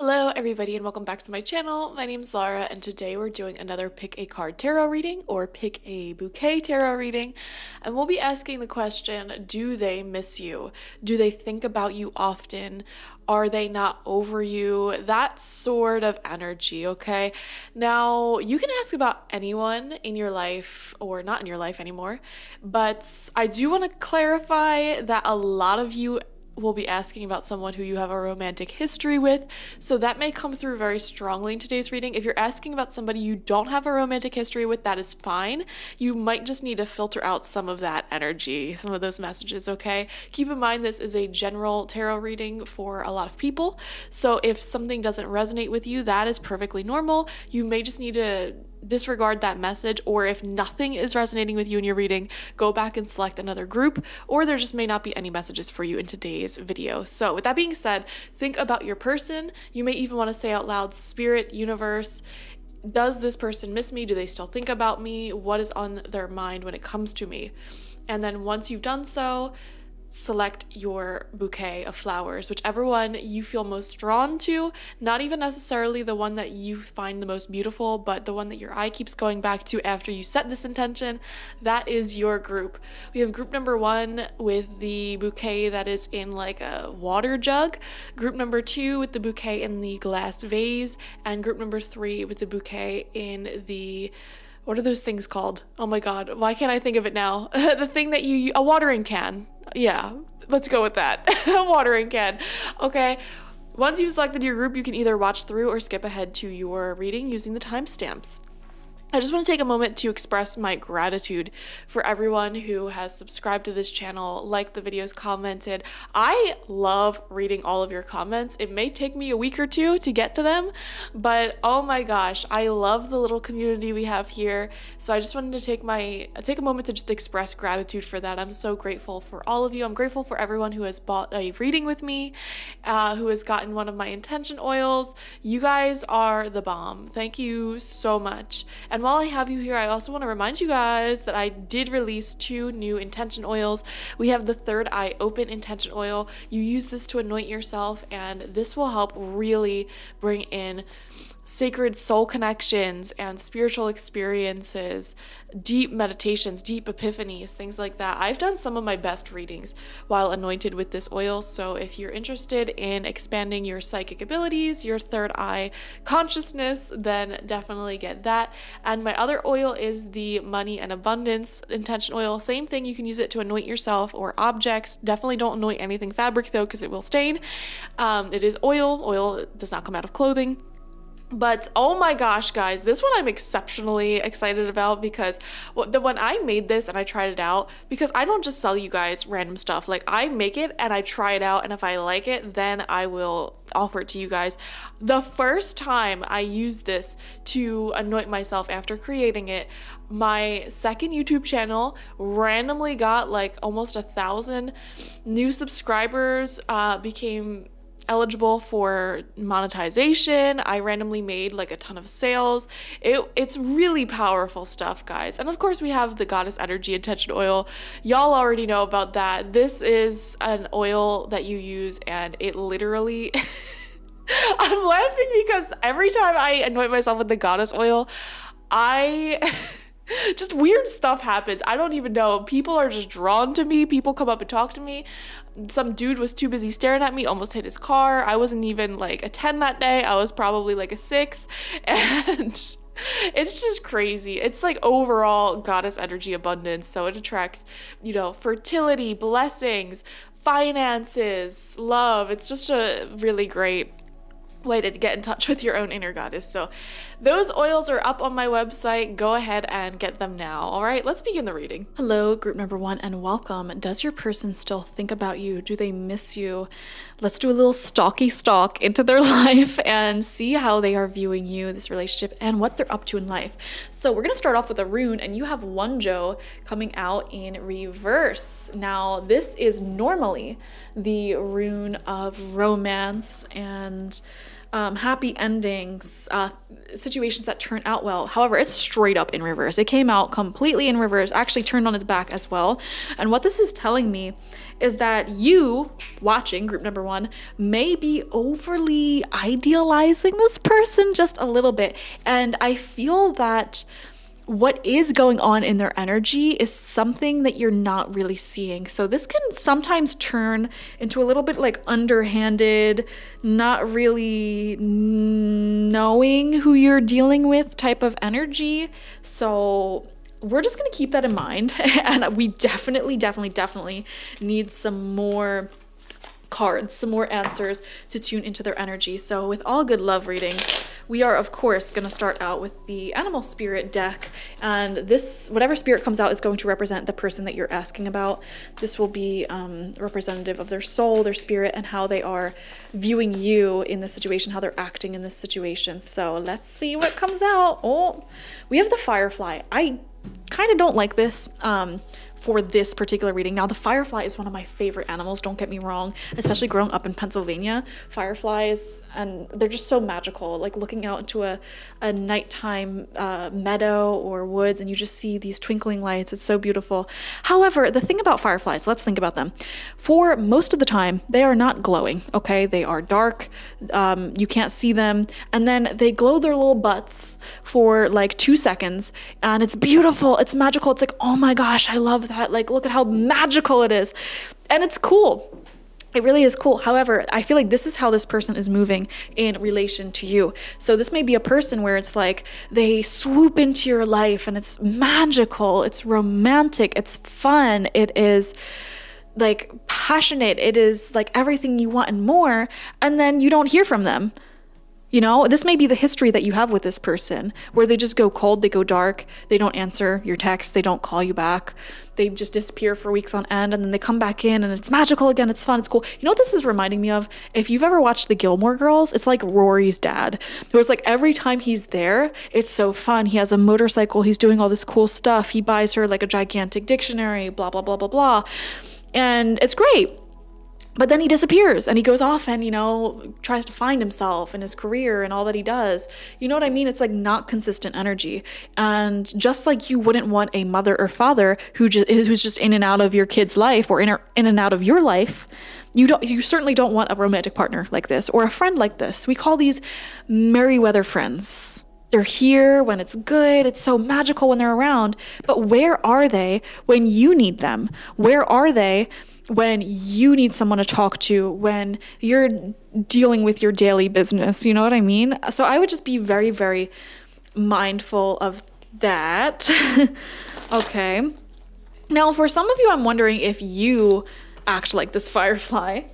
Hello everybody and welcome back to my channel. My name is Laura and today we're doing another pick a card tarot reading or pick a bouquet tarot reading, and we'll be asking the question, do they miss you? Do they think about you often? Are they not over you? That sort of energy, okay? Now, you can ask about anyone in your life or not in your life anymore, but I do want to clarify that a lot of you will be asking about someone who you have a romantic history with, so that may come through very strongly in today's reading. If you're asking about somebody you don't have a romantic history with, that is fine. You might just need to filter out some of that energy, some of those messages, okay? Keep in mind this is a general tarot reading for a lot of people, so if something doesn't resonate with you, that is perfectly normal. You may just need to disregard that message, or if nothing is resonating with you in your reading, go back and select another group, or there just may not be any messages for you in today's video. So with that being said, think about your person. You may even want to say out loud, Spirit, Universe, does this person miss me? Do they still think about me? What is on their mind when it comes to me? And then once you've done so, select your bouquet of flowers, whichever one you feel most drawn to, not even necessarily the one that you find the most beautiful, but the one that your eye keeps going back to after you set this intention. That is your group. We have group number 1 with the bouquet that is in like a water jug, group number 2 with the bouquet in the glass vase, and group number 3 with the bouquet in the, what are those things called? Oh my god, why can't I think of it now? The thing that a watering can. Yeah, let's go with that. A watering can. Okay. Once you've selected your group, you can either watch through or skip ahead to your reading using the timestamps. I just want to take a moment to express my gratitude for everyone who has subscribed to this channel, liked the videos, commented. I love reading all of your comments. It may take me a week or two to get to them, but oh my gosh, I love the little community we have here. So I just wanted to take a moment to just express gratitude for that. I'm so grateful for all of you. I'm grateful for everyone who has bought a reading with me, who has gotten one of my intention oils. You guys are the bomb. Thank you so much. And while I have you here, I also want to remind you guys that I did release 2 new intention oils. We have the Third Eye Open intention oil. You use this to anoint yourself, and this will help really bring in sacred soul connections and spiritual experiences, deep meditations, deep epiphanies, things like that. I've done some of my best readings while anointed with this oil, so if you're interested in expanding your psychic abilities, your third eye consciousness, then definitely get that. And my other oil is the Money and Abundance intention oil. Same thing, you can use it to anoint yourself or objects. Definitely don't anoint anything fabric though, because it will stain. It is oil. Oil does not come out of clothing. But oh my gosh, guys, this one I'm exceptionally excited about, because when I made this and I tried it out, because I don't just sell you guys random stuff, like I make it and I try it out, and if I like it, then I will offer it to you guys. The first time I used this to anoint myself after creating it, my second YouTube channel randomly got like almost 1,000 new subscribers, became eligible for monetization. I randomly made like a ton of sales. It's really powerful stuff, guys. And of course we have the Goddess Energy Intention Oil. Y'all already know about that. This is an oil that you use, and it literally I'm laughing because every time I anoint myself with the Goddess oil, just weird stuff happens. I don't even know. People are just drawn to me. People come up and talk to me. Some dude was too busy staring at me, almost hit his car. I wasn't even like a 10 that day. I was probably like a 6. And it's just crazy. It's like overall goddess energy abundance. So it attracts, fertility, blessings, finances, love. It's just a really great way to get in touch with your own inner goddess. So those oils are up on my website. Go ahead and get them now. All right, let's begin the reading. Hello, group number 1, and welcome. Does your person still think about you? Do they miss you? Let's do a little stalky stalk into their life and see how they are viewing you, this relationship, and what they're up to in life. So we're gonna start off with a rune, and you have Wonjo coming out in reverse. Now, this is normally the rune of romance and happy endings, situations that turn out well. However, it's straight up in reverse. It came out completely in reverse, actually turned on its back as well. And what this is telling me is that you, watching group number 1, may be overly idealizing this person just a little bit. And I feel that what is going on in their energy is something that you're not really seeing. So this can sometimes turn into a little bit like underhanded, not really knowing who you're dealing with type of energy. So we're just going to keep that in mind. And we definitely need some more cards, some more answers to tune into their energy. So with all good love readings, we are of course going to start out with the animal spirit deck, and this, whatever spirit comes out, is going to represent the person that you're asking about. This will be representative of their soul, their spirit, and how they are viewing you in this situation, how they're acting in this situation. So let's see what comes out. Oh, we have the firefly. I kind of don't like this for this particular reading. Now, the firefly is one of my favorite animals, don't get me wrong, especially growing up in Pennsylvania. Fireflies, and they're just so magical, like looking out into a nighttime meadow or woods, and you just see these twinkling lights. It's so beautiful. However, the thing about fireflies, let's think about them. For most of the time, they are not glowing, okay? They are dark, you can't see them, and then they glow their little butts for like 2 seconds, and it's beautiful, it's magical, it's like, oh my gosh, I love that. Like, look at how magical it is. And it's cool. It really is cool. However, I feel like this is how this person is moving in relation to you. So this may be a person where it's like they swoop into your life and it's magical, it's romantic, it's fun, it is like passionate, it is like everything you want and more, and then you don't hear from them. You know, this may be the history that you have with this person, where they just go cold, they go dark, they don't answer your texts, they don't call you back, they just disappear for weeks on end, and then they come back in and it's magical again, it's fun, it's cool. You know what this is reminding me of? If you've ever watched the Gilmore Girls, it's like Rory's dad. Where it's like every time he's there, it's so fun. He has a motorcycle, he's doing all this cool stuff, he buys her like a gigantic dictionary, blah, blah, blah, blah, blah. And it's great. But then he disappears and he goes off and, you know, tries to find himself and his career and all that he does. You know what I mean? It's like not consistent energy. And just like you wouldn't want a mother or father who's just in and out of your kid's life or in and out of your life, you certainly don't want a romantic partner like this or a friend like this. We call these merry-weather friends. They're here when it's good. It's so magical when they're around. But where are they when you need them? Where are they when you need someone to talk to, when you're dealing with your daily business? You know what I mean? So I would just be very, very mindful of that. Okay. Now, for some of you, I'm wondering if you act like this firefly.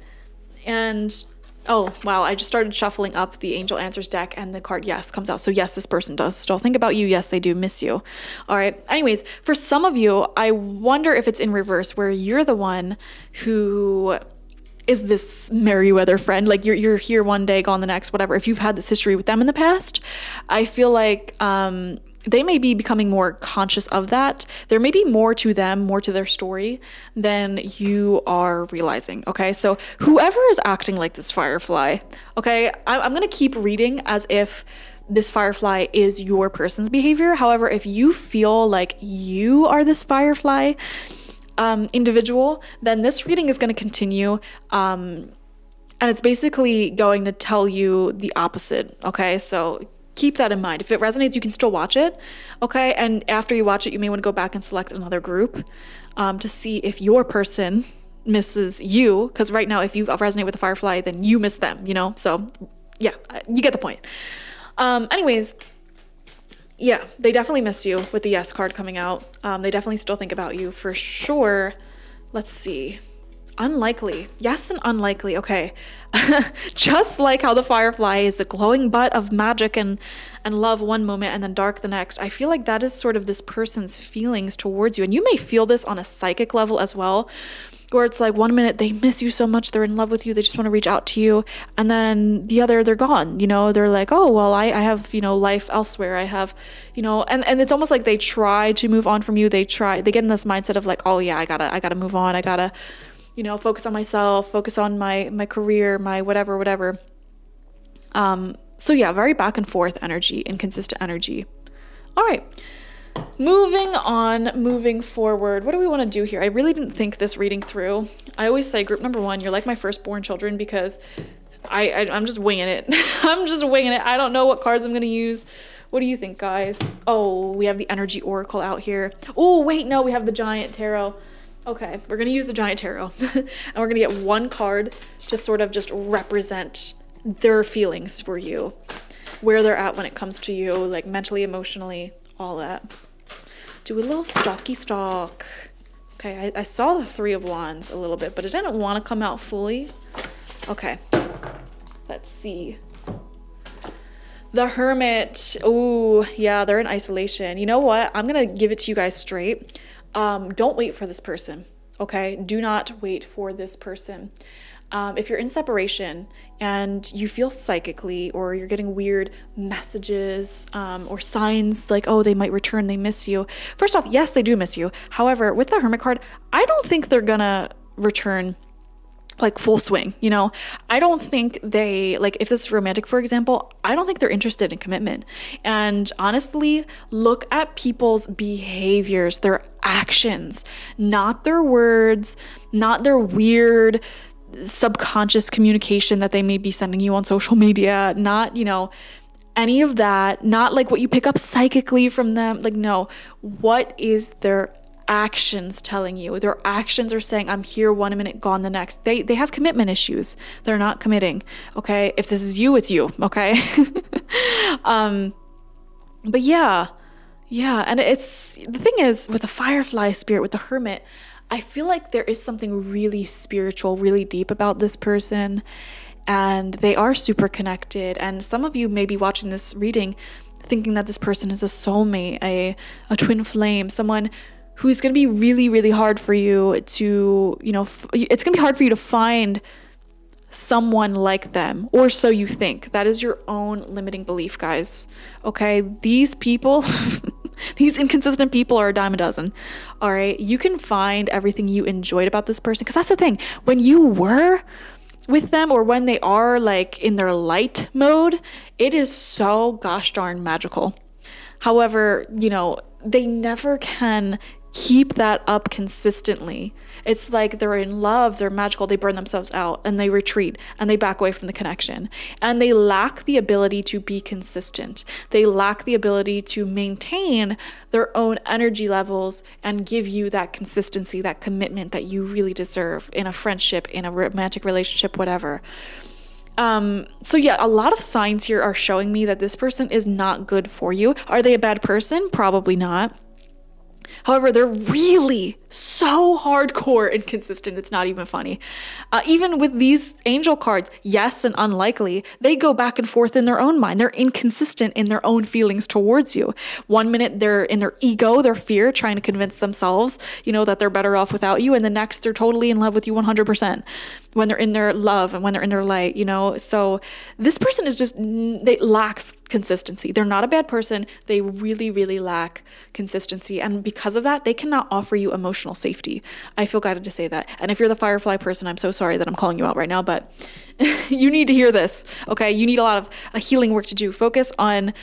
And oh, wow, I just started shuffling up the Angel Answers deck and the card Yes comes out. So yes, this person does still think about you. Yes, they do miss you. All right. Anyways, for some of you, I wonder if it's in reverse, where you're the one who is this merry-weather friend. Like you're here one day, gone the next, whatever. If you've had this history with them in the past, I feel like they may be becoming more conscious of that. There may be more to them, more to their story than you are realizing, okay? So whoever is acting like this firefly, okay, I'm going to keep reading as if this firefly is your person's behavior. However, if you feel like you are this firefly individual, then this reading is going to continue. And it's basically going to tell you the opposite, okay? So keep that in mind. If it resonates, you can still watch it, okay? And after you watch it, you may want to go back and select another group to see if your person misses you, because right now, if you resonate with the firefly, then you miss them, you know? So yeah, you get the point. Anyways, yeah, they definitely miss you with the Yes card coming out. They definitely still think about you for sure. Let's see. Unlikely. Yes and unlikely. Okay. Just like how the firefly is a glowing butt of magic and love one moment and then dark the next, I feel like that is sort of this person's feelings towards you. And you may feel this on a psychic level as well, where it's like 1 minute they miss you so much, they're in love with you, they just want to reach out to you, and then the other, they're gone, you know, they're like, oh, well, I have, you know, life elsewhere, I have, you know, and it's almost like they try to move on from you, they get in this mindset of like, oh yeah, I gotta move on, I gotta, you know, focus on myself, focus on my career, my whatever. So yeah, very back and forth energy, inconsistent energy. All right. Moving on, moving forward. What do we want to do here? I really didn't think this reading through. I always say group number 1, you're like my firstborn children because I'm just winging it. I'm just winging it. I don't know what cards I'm going to use. What do you think, guys? Oh, we have the energy oracle out here. Oh, wait, no, we have the giant tarot. Okay, we're going to use the giant tarot. And we're going to get one card to sort of just represent their feelings for you, where they're at when it comes to you, like mentally, emotionally, all that. Do a little stocky stock. Okay, I saw the 3 of Wands a little bit, but it didn't want to come out fully. Okay, let's see. The Hermit. Oh, yeah, they're in isolation. You know what? I'm going to give it to you guys straight. Don't wait for this person, okay? Do not wait for this person. If you're in separation and you feel psychically, or you're getting weird messages or signs like, oh, they might return, they miss you. First off, yes, they do miss you. However, with the Hermit card, I don't think they're gonna return like full swing, you know? I don't think they, like if this is romantic, for example, I don't think they're interested in commitment. And honestly, look at people's behaviors, their actions, not their words, not their weird subconscious communication that they may be sending you on social media, not, you know, any of that, not like what you pick up psychically from them. Like, no, what is their actions telling you? Their actions are saying, I'm here 1 minute, gone the next. They have commitment issues. They're not committing. Okay. If this is you, it's you. Okay. But yeah. And it's, the thing is with the Firefly spirit, with the Hermit, I feel like there is something really spiritual, really deep about this person, and they are super connected. And some of you may be watching this reading thinking that this person is a soulmate, a twin flame, someone who's going to be really, really hard for you to, you know, it's going to be hard for you to find someone like them, or so you think. That is your own limiting belief, guys. Okay, these people these inconsistent people are a dime a dozen. All right, you can find everything you enjoyed about this person, because that's the thing, when you were with them, or when they are like in their light mode, it is so gosh darn magical. However, you know, they never can keep that up consistently. It's like they're in love, they're magical, they burn themselves out and they retreat and they back away from the connection. And they lack the ability to be consistent. They lack the ability to maintain their own energy levels and give you that consistency, that commitment that you really deserve in a friendship, in a romantic relationship, whatever. So yeah, a lot of signs here are showing me that this person is not good for you. Are they a bad person? Probably not. However, they're really so hardcore inconsistent. It's not even funny. Even with these angel cards, yes and unlikely, they go back and forth in their own mind. They're inconsistent in their own feelings towards you. 1 minute they're in their ego, their fear, trying to convince themselves, you know, that they're better off without you. And the next they're totally in love with you 100%. When they're in their love and when they're in their light, you know. So this person is just, they lacks consistency. They're not a bad person. They really, really lack consistency. And because of that, they cannot offer you emotional safety. I feel guided to say that. And if you're the Firefly person, I'm so sorry that I'm calling you out right now, but you need to hear this, okay? You need a lot of healing work to do. Focus on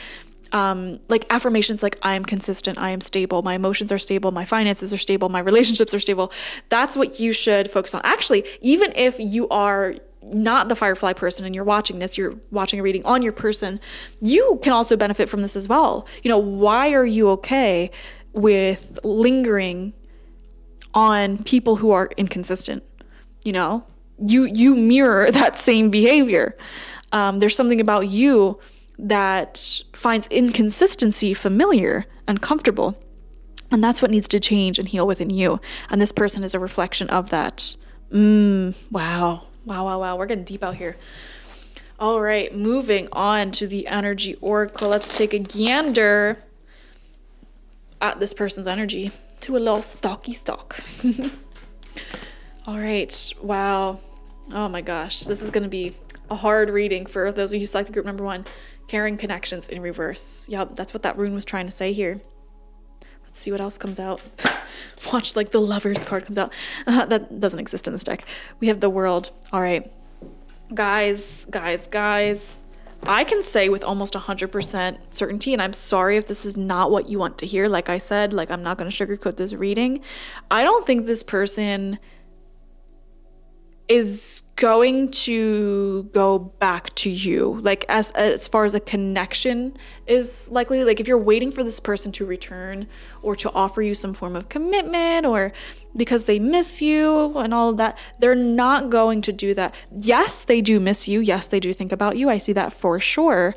like affirmations like, I am consistent, I am stable, my emotions are stable, my finances are stable, my relationships are stable. That's what you should focus on. Actually, even if you are not the Firefly person and you're watching this, you're watching a reading on your person, you can also benefit from this as well. You know, why are you okay with lingering on people who are inconsistent? You know, you mirror that same behavior. There's something about you that finds inconsistency familiar and comfortable. And that's what needs to change and heal within you. And this person is a reflection of that. Wow. We're getting deep out here. All right, moving on to the energy oracle. Let's take a gander at this person's energy. Do a little stalky stalk. All right, wow. Oh my gosh, this is going to be a hard reading for those of you who select group number 1. Caring connections in reverse. Yep, that's what that rune was trying to say here. Let's see what else comes out. Watch, like the Lovers card comes out. That doesn't exist in this deck. We have the World. All right. Guys. I can say with almost 100% certainty, and I'm sorry if this is not what you want to hear. Like I said, like I'm not going to sugarcoat this reading. I don't think this person is going to go back to you, like as far as a connection is likely. Like if you're waiting for this person to return or to offer you some form of commitment, or because they miss you and all of that, they're not going to do that. Yes, they do miss you. Yes, they do think about you. I see that for sure.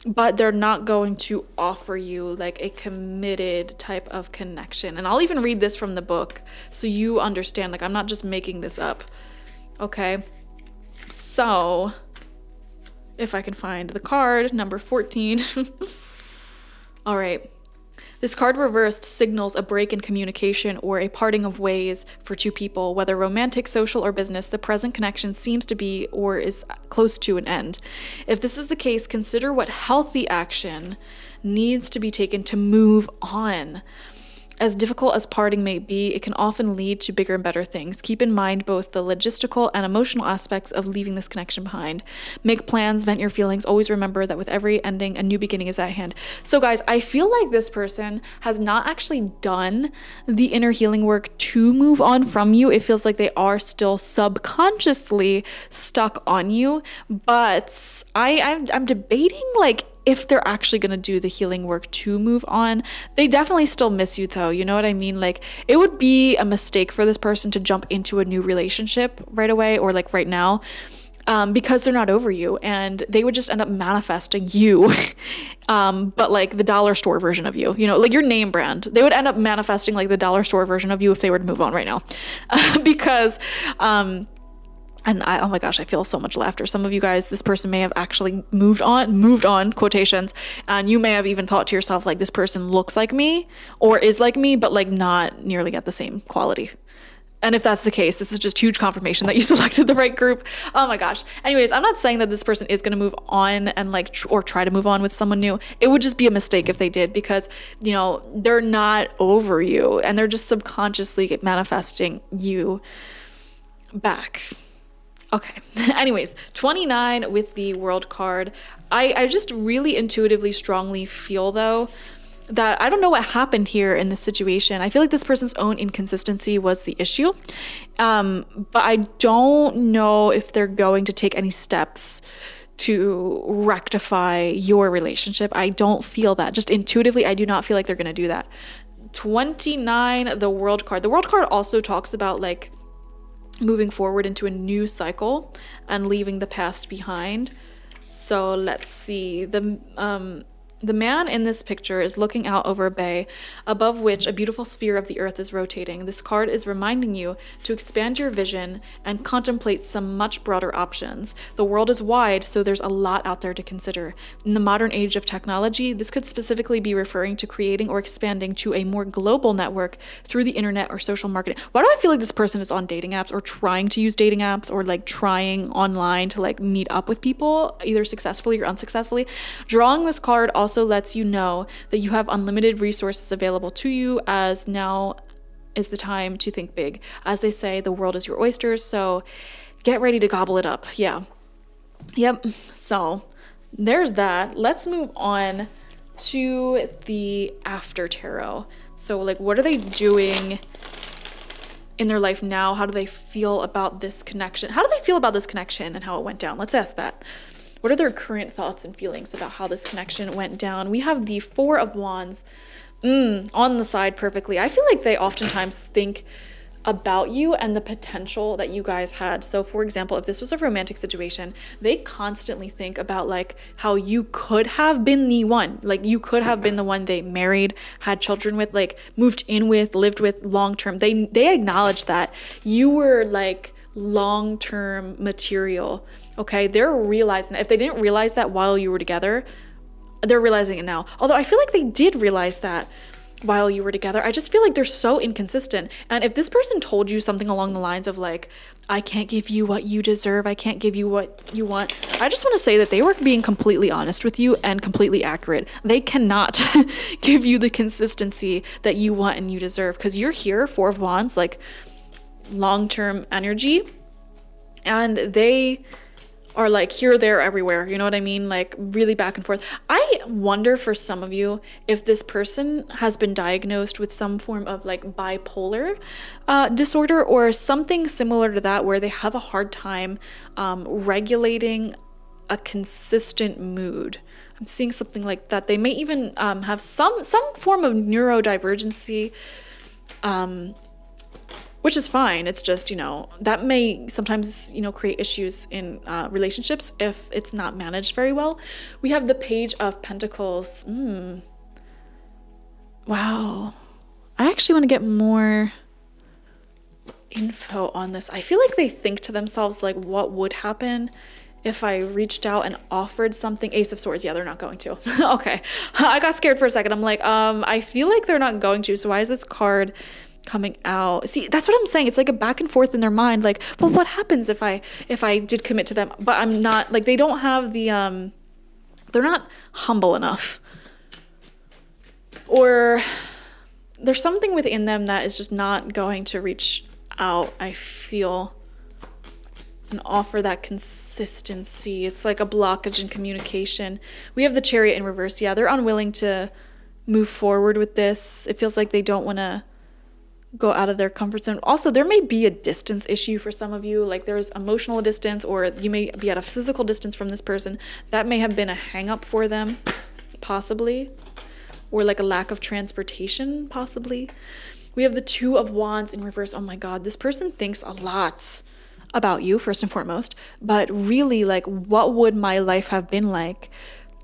But they're not going to offer you like a committed type of connection. And I'll even read this from the book so you understand, like I'm not just making this up. Okay, so if I can find the card, number 14. All right. This card reversed signals a break in communication or a parting of ways for two people, whether romantic, social, or business. The present connection seems to be or is close to an end. If this is the case, consider what healthy action needs to be taken to move on. As difficult as parting may be, it can often lead to bigger and better things. Keep in mind both the logistical and emotional aspects of leaving this connection behind. Make plans, vent your feelings. Always remember that with every ending, a new beginning is at hand. So guys, I feel like this person has not actually done the inner healing work to move on from you. It feels like they are still subconsciously stuck on you, but I'm debating like if they're actually going to do the healing work to move on. They definitely still miss you though. You know what I mean? Like it would be a mistake for this person to jump into a new relationship right away or like right now, because they're not over you, and they would just end up manifesting you. But like the dollar store version of you, you know, like your name brand, they would end up manifesting like the dollar store version of you if they were to move on right now. Because, and oh my gosh, I feel so much laughter. Some of you guys, this person may have actually moved on, quotations, and you may have even thought to yourself, like, this person looks like me or is like me, but like not nearly at the same quality. And if that's the case, this is just huge confirmation that you selected the right group. Oh my gosh. Anyways, I'm not saying that this person is going to move on and like, or try to move on with someone new. It would just be a mistake if they did, because, you know, they're not over you and they're just subconsciously manifesting you back. Okay. Anyways, 29 with the World card. I just really intuitively strongly feel though that I don't know what happened here in this situation. I feel like this person's own inconsistency was the issue. But I don't know if they're going to take any steps to rectify your relationship. I don't feel that. Just intuitively, I do not feel like they're going to do that. 29, the World card. The World card also talks about like moving forward into a new cycle and leaving the past behind. So let's see. The man in this picture is looking out over a bay, above which a beautiful sphere of the earth is rotating. This card is reminding you to expand your vision and contemplate some much broader options. The world is wide, so there's a lot out there to consider. In the modern age of technology, this could specifically be referring to creating or expanding to a more global network through the internet or social marketing. Why do I feel like this person is on dating apps or trying to use dating apps or like trying online to like meet up with people, either successfully or unsuccessfully? Drawing this card also lets you know that you have unlimited resources available to you, as now is the time to think big. As they say, the world is your oyster, so get ready to gobble it up. Yeah. Yep. So there's that. Let's move on to the after tarot. So like, what are they doing in their life now? How do they feel about this connection? How do they feel about this connection and how it went down? Let's ask that. What are their current thoughts and feelings about how this connection went down? We have the Four of Wands on the side perfectly. I feel like they oftentimes think about you and the potential that you guys had. So for example, if this was a romantic situation, they constantly think about like how you could have been the one, like you could have been the one they married, had children with, like moved in with, lived with long term. They acknowledge that you were like long-term material. Okay, they're realizing that. If they didn't realize that while you were together, they're realizing it now. Although I feel like they did realize that while you were together. I just feel like they're so inconsistent. And if this person told you something along the lines of like, I can't give you what you deserve, I can't give you what you want, I just want to say that they were being completely honest with you and completely accurate. They cannot give you the consistency that you want and you deserve, because you're here, Four of Wands, like long-term energy, and they are like here, there, everywhere. You know what I mean? Like really back and forth. I wonder for some of you if this person has been diagnosed with some form of like bipolar disorder or something similar to that, where they have a hard time regulating a consistent mood. I'm seeing something like that. They may even have some form of neurodivergency, which is fine. It's just, you know, that may sometimes, you know, create issues in relationships if it's not managed very well. We have the Page of Pentacles. Wow. I actually want to get more info on this. I feel like they think to themselves, like, what would happen if I reached out and offered something? Ace of Swords. Yeah, they're not going to. Okay. I got scared for a second. I'm like, I feel like they're not going to. So why is this card coming out? See, that's what I'm saying. It's like a back and forth in their mind. Like, well, what happens if I did commit to them, but I'm not, like, they don't have the, they're not humble enough, or there's something within them that is just not going to reach out, I feel, and offer that consistency. It's like a blockage in communication. We have the Chariot in reverse. Yeah, they're unwilling to move forward with this. It feels like they don't want to go out of their comfort zone. Also, there may be a distance issue for some of you. Like there's emotional distance, or you may be at a physical distance from this person. That may have been a hang up for them, possibly, or like a lack of transportation, possibly. We have the Two of Wands in reverse. Oh my God, this person thinks a lot about you, first and foremost, but really, like, what would my life have been like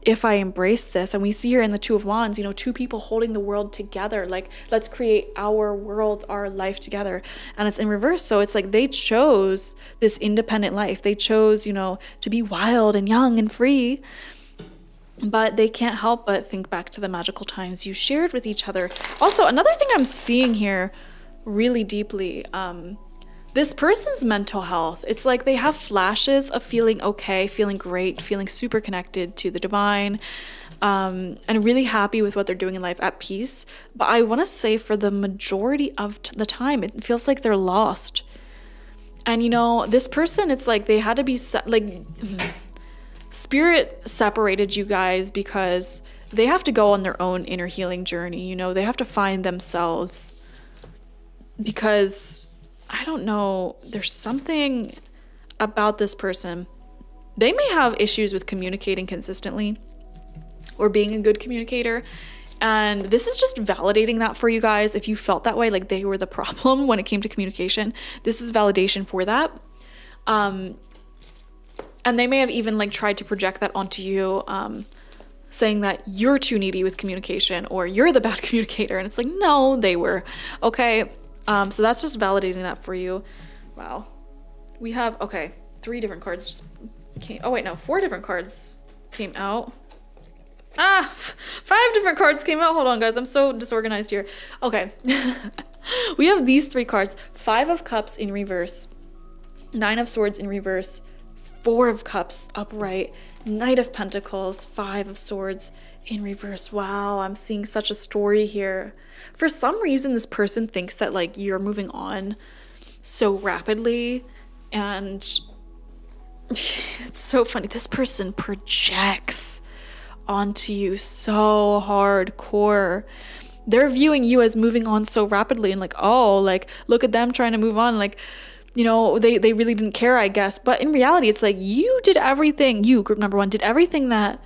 if I embraced this? And we see here in the Two of Wands, you know, two people holding the world together. Like, let's create our world, our life together. And it's in reverse. So it's like they chose this independent life. They chose, you know, to be wild and young and free. But they can't help but think back to the magical times you shared with each other. Also, another thing I'm seeing here really deeply, this person's mental health. It's like they have flashes of feeling okay, feeling great, feeling super connected to the divine, and really happy with what they're doing in life, at peace. But I want to say for the majority of the time, it feels like they're lost. And, you know, this person, it's like they had to be, Spirit separated you guys because they have to go on their own inner healing journey. You know, they have to find themselves because, I don't know, there's something about this person. They may have issues with communicating consistently or being a good communicator. And this is just validating that for you guys. If you felt that way, like they were the problem when it came to communication, this is validation for that. And they may have even like tried to project that onto you, saying that you're too needy with communication or you're the bad communicator. And it's like, no, they were. Okay. So that's just validating that for you. Wow. We have, okay, 3 different cards just came. Oh wait, no, 4 different cards came out. 5 different cards came out. Hold on, guys. I'm so disorganized here. Okay. We have these 3 cards. 5 of Cups in reverse. 9 of Swords in reverse. 4 of Cups upright. Knight of Pentacles. 5 of Swords in reverse. Wow, I'm seeing such a story here. For some reason, this person thinks that like you're moving on so rapidly, and it's so funny. This person projects onto you so hardcore. They're viewing you as moving on so rapidly and like, oh, like look at them trying to move on, like, you know, they really didn't care, I guess. But in reality, it's like you did everything, you, group number 1, did everything that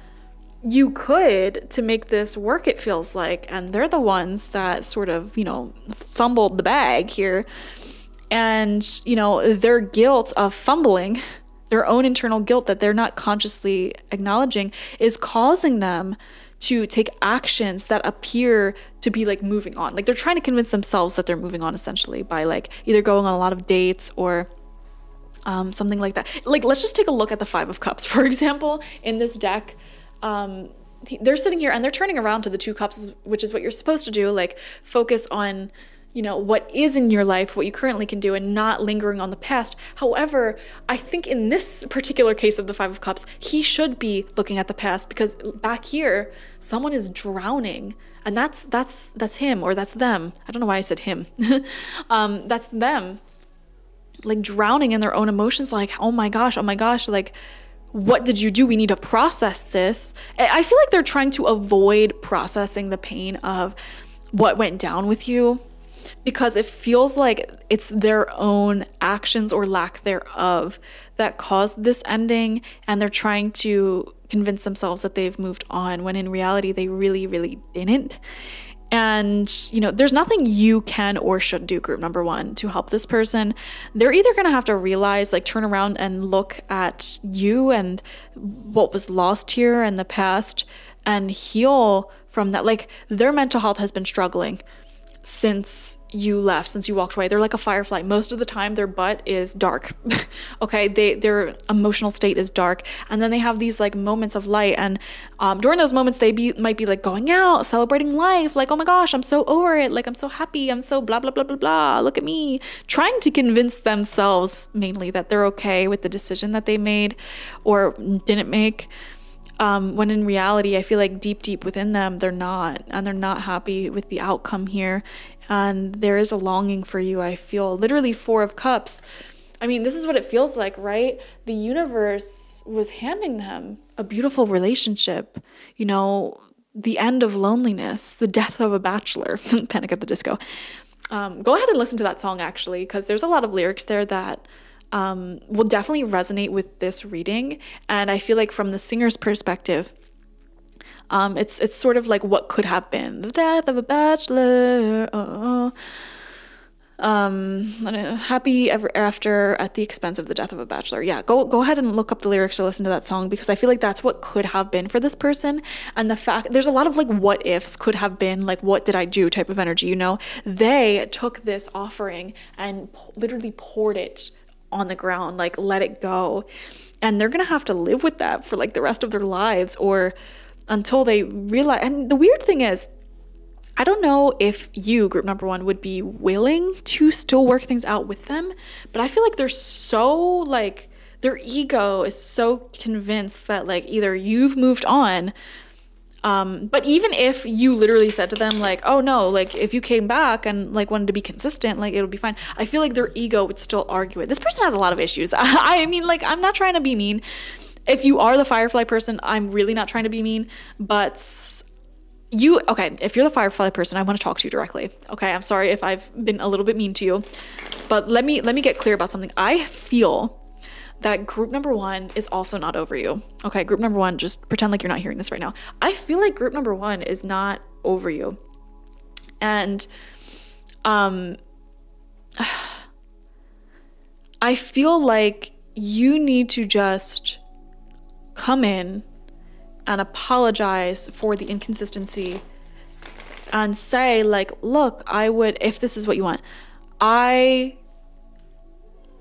you could to make this work, it feels like. And they're the ones that sort of, you know, fumbled the bag here. And, you know, their guilt of fumbling, their own internal guilt that they're not consciously acknowledging, is causing them to take actions that appear to be like moving on. Like they're trying to convince themselves that they're moving on, essentially, by like either going on a lot of dates or something like that. Like, let's just take a look at the 5 of Cups, for example. In this deck, they're sitting here and they're turning around to the 2 Cups, which is what you're supposed to do. Like focus on, you know, what is in your life, what you currently can do, and not lingering on the past. However, I think in this particular case of the 5 of Cups, he should be looking at the past, because back here, someone is drowning, and that's him, or that's them. I don't know why I said him. That's them, like drowning in their own emotions, like, oh my gosh, like what did you do? We need to process this. I feel like they're trying to avoid processing the pain of what went down with you, because it feels like it's their own actions or lack thereof that caused this ending, and they're trying to convince themselves that they've moved on, when in reality they really, really didn't. And, you know, there's nothing you can or should do, group number one, to help this person. They're either going to have to realize, like, turn around and look at you and what was lost here in the past and heal from that. Like, their mental health has been struggling since you left, since you walked away. They're like a firefly. Most of the time their butt is dark. Okay, their emotional state is dark, and then they have these like moments of light, and during those moments they might be like going out, celebrating life, like, oh my gosh, I'm so over it, like I'm so happy, I'm so blah blah blah blah blah, look at me, trying to convince themselves mainly that they're okay with the decision that they made or didn't make. When in reality, I feel like deep within them, they're not, and they're not happy with the outcome here. And there is a longing for you. I feel literally 4 of Cups. I mean, this is what it feels like, right? The universe was handing them a beautiful relationship, you know, the end of loneliness, the death of a bachelor, Panic at the Disco. Go ahead and listen to that song, actually, because there's a lot of lyrics there that will definitely resonate with this reading. And I feel like from the singer's perspective, it's sort of like what could have been the death of a bachelor. Happy ever after at the expense of the death of a bachelor. Yeah, go ahead and look up the lyrics to listen to that song, because I feel like that's what could have been for this person. And the fact, there's a lot of like what ifs, could have been, like what did I do type of energy, you know. They took this offering and literally poured it on the ground, like let it go, and they're gonna have to live with that for like the rest of their lives, or until they realize. And the weird thing is, I don't know if you, group number one, would be willing to still work things out with them, but I feel like they're so like, their ego is so convinced that like either you've moved on, but even if you literally said to them like, oh no, like if you came back and like wanted to be consistent, like it'll be fine, I feel like their ego would still argue it. This person has a lot of issues. I mean, like, I'm not trying to be mean. If you are the firefly person, I'm really not trying to be mean, but if you're the firefly person, I want to talk to you directly. Okay, I'm sorry if I've been a little bit mean to you, but let me get clear about something. I feel that group number one is also not over you. Okay, group number one, just pretend like you're not hearing this right now. I feel like group number one is not over you. And I feel like you need to just come in and apologize for the inconsistency and say like, look, if this is what you want, I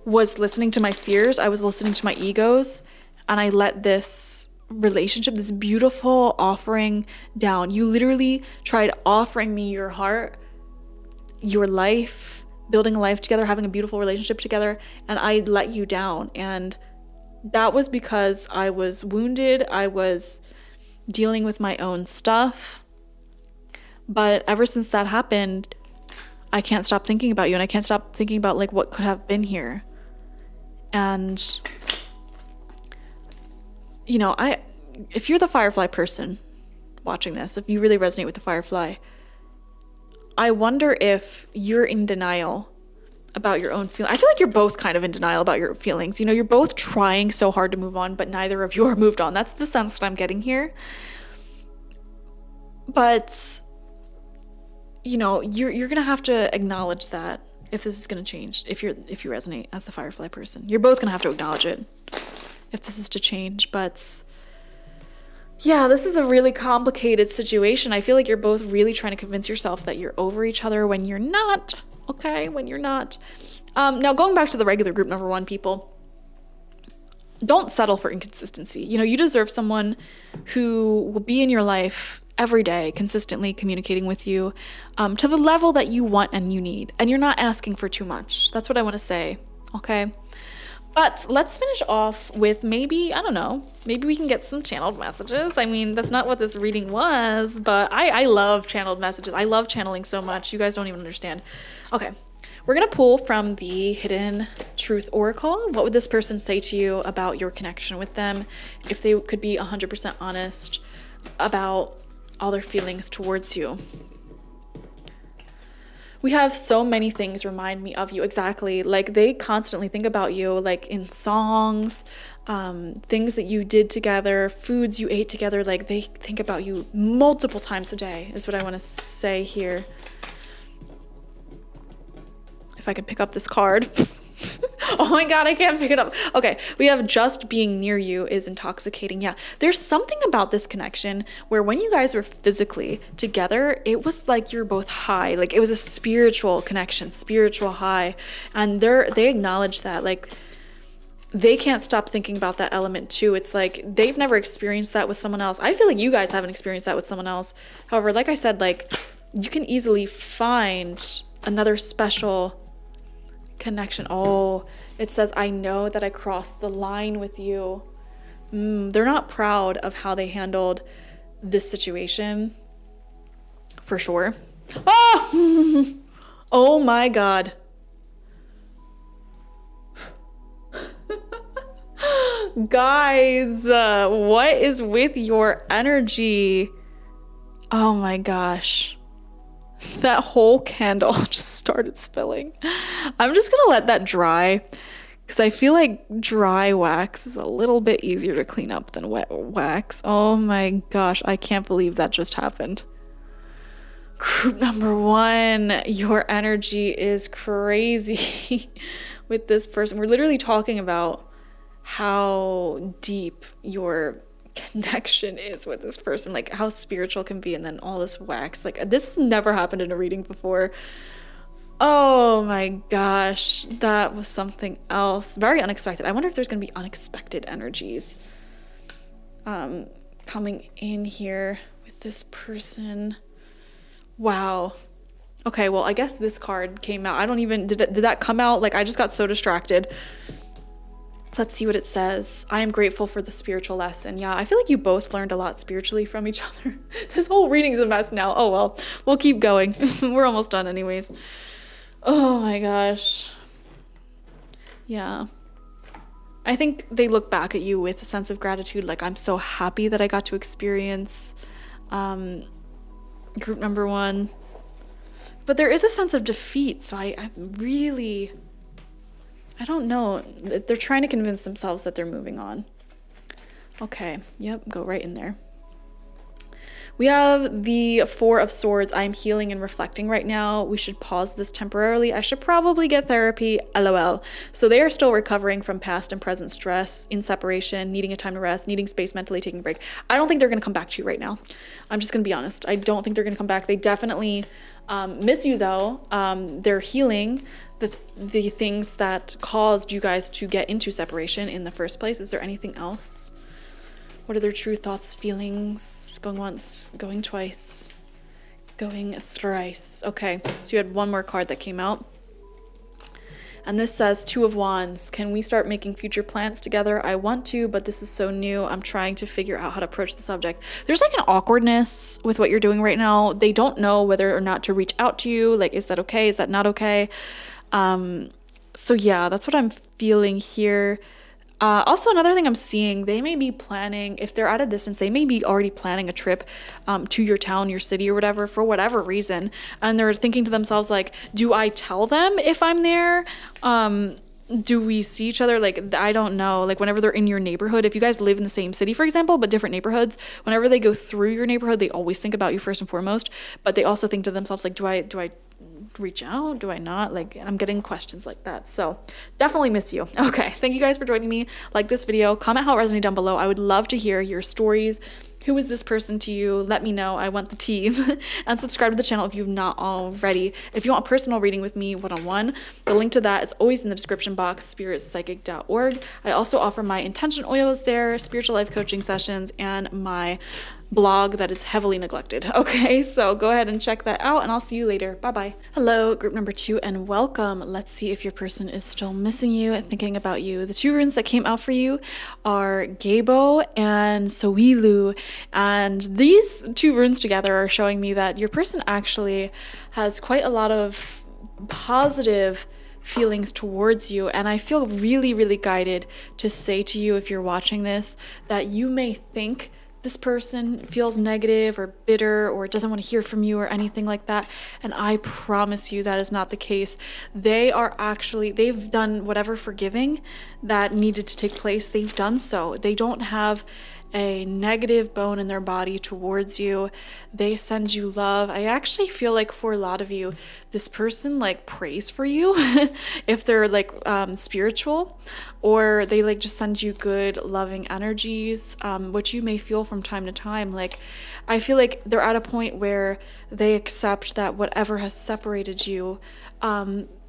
was listening to my fears, I was listening to my egos, and I let this relationship, this beautiful offering down. You literally tried offering me your heart, your life, building a life together, having a beautiful relationship together, and I let you down. And that was because I was wounded, I was dealing with my own stuff. But ever since that happened, I can't stop thinking about you, and I can't stop thinking about like what could have been here. And you know, if you're the firefly person watching this, if you really resonate with the firefly, I wonder if you're in denial about your own feelings. I feel like you're both kind of in denial about your feelings. You know, you're both trying so hard to move on, but neither of you are moved on. That's the sense that I'm getting here. But you know, you're gonna have to acknowledge that if this is gonna change, if you resonate as the firefly person, you're both gonna have to acknowledge it if this is to change. But yeah, this is a really complicated situation. I feel like you're both really trying to convince yourself that you're over each other when you're not. Okay, when you're not. Now going back to the regular group number one people, don't settle for inconsistency. You know, you deserve someone who will be in your life every day, consistently communicating with you to the level that you want and you need. And you're not asking for too much. That's what I want to say, okay? But let's finish off with maybe, I don't know, maybe we can get some channeled messages. I mean, that's not what this reading was, but I love channeled messages. I love channeling so much. You guys don't even understand. Okay, We're going to pull from the Hidden Truth Oracle. What would this person say to you about your connection with them if they could be 100% honest about all their feelings towards you? We have so many things remind me of you. Exactly. Like they constantly think about you, like in songs, things that you did together, foods you ate together. Like they think about you multiple times a day is what I want to say here. If I can pick up this card. Oh my God, I can't pick it up. Okay, we have just being near you is intoxicating. Yeah, there's something about this connection where when you guys were physically together, it was like you're both high. Like it was a spiritual connection, spiritual high. And they acknowledge that. Like they can't stop thinking about that element too. It's like they've never experienced that with someone else. I feel like you guys haven't experienced that with someone else. However, like I said, like you can easily find another special connection. Oh, it says, I know that I crossed the line with you. They're not proud of how they handled this situation. For sure. Oh! Oh my God. Guys, what is with your energy? Oh my gosh. That whole candle just started spilling. I'm just gonna let that dry because I feel like dry wax is a little bit easier to clean up than wet wax. Oh my gosh, I can't believe that just happened. Group number 1, your energy is crazy with this person. We're literally talking about how deep your connection is with this person, like how spiritual can be, and then all this wax. Like this has never happened in a reading before. Oh my gosh, that was something else. Very unexpected. I wonder if there's gonna be unexpected energies coming in here with this person. Wow. Okay, well I guess this card came out. I don't even did that come out? Like I just got so distracted. Let's see what it says. I am grateful for the spiritual lesson. Yeah, I feel like you both learned a lot spiritually from each other. This whole reading's a mess now. Oh well, we'll keep going. We're almost done anyways. Oh my gosh. Yeah. I think they look back at you with a sense of gratitude. Like, I'm so happy that I got to experience group number 1. But there is a sense of defeat. So I really... I don't know. They're trying to convince themselves that they're moving on. Okay. Yep. Go right in there. We have the 4 of Swords. I'm healing and reflecting right now. We should pause this temporarily. I should probably get therapy. LOL. So they are still recovering from past and present stress, in separation, needing a time to rest, needing space, mentally taking a break. I don't think they're going to come back to you right now. I'm just going to be honest. I don't think they're going to come back. They definitely miss you though. They're healing the things that caused you guys to get into separation in the first place. Is there anything else? What are their true thoughts, feelings? Going once, going twice, going thrice. Okay, so you had one more card that came out. And this says 2 of Wands. Can we start making future plans together? I want to, but this is so new. I'm trying to figure out how to approach the subject. There's like an awkwardness with what you're doing right now. They don't know whether or not to reach out to you. Like, is that okay? Is that not okay? So yeah, that's what I'm feeling here. Also, another thing I'm seeing, they may be planning, if they're at a distance, they may be already planning a trip to your town, your city or whatever, for whatever reason. And they're thinking to themselves, like, do I tell them if I'm there? Do we see each other? Like, I don't know. Like, whenever they're in your neighborhood, if you guys live in the same city, for example, but different neighborhoods, whenever they go through your neighborhood, they always think about you first and foremost. But they also think to themselves, like, do I reach out? Do I not? Like, I'm getting questions like that. So definitely miss you. Okay. Thank you guys for joining me. Like this video, comment how it resonated down below. I would love to hear your stories. Who is this person to you? Let me know. I want the tea. And subscribe to the channel if you've not already. If you want a personal reading with me one-on-one, the link to that is always in the description box, spiritpsychic.org. I also offer my intention oils there, spiritual life coaching sessions, and my blog that is heavily neglected. Okay, so go ahead and check that out, and I'll see you later. Bye-bye. Hello, group number 2, and welcome. Let's see if your person is still missing you and thinking about you. The 2 runes that came out for you are Gabo and Sowilu, and these 2 runes together are showing me that your person actually has quite a lot of positive feelings towards you. And I feel really, really guided to say to you, if you're watching this, that you may think this person feels negative or bitter or doesn't want to hear from you or anything like that. And I promise you that is not the case. They've done whatever forgiving that needed to take place. They've done so. They don't have a negative bone in their body towards you. They send you love. I actually feel like for a lot of you, this person like prays for you if they're like spiritual, or they like just send you good loving energies, which you may feel from time to time. Like I feel like they're at a point where they accept that whatever has separated you,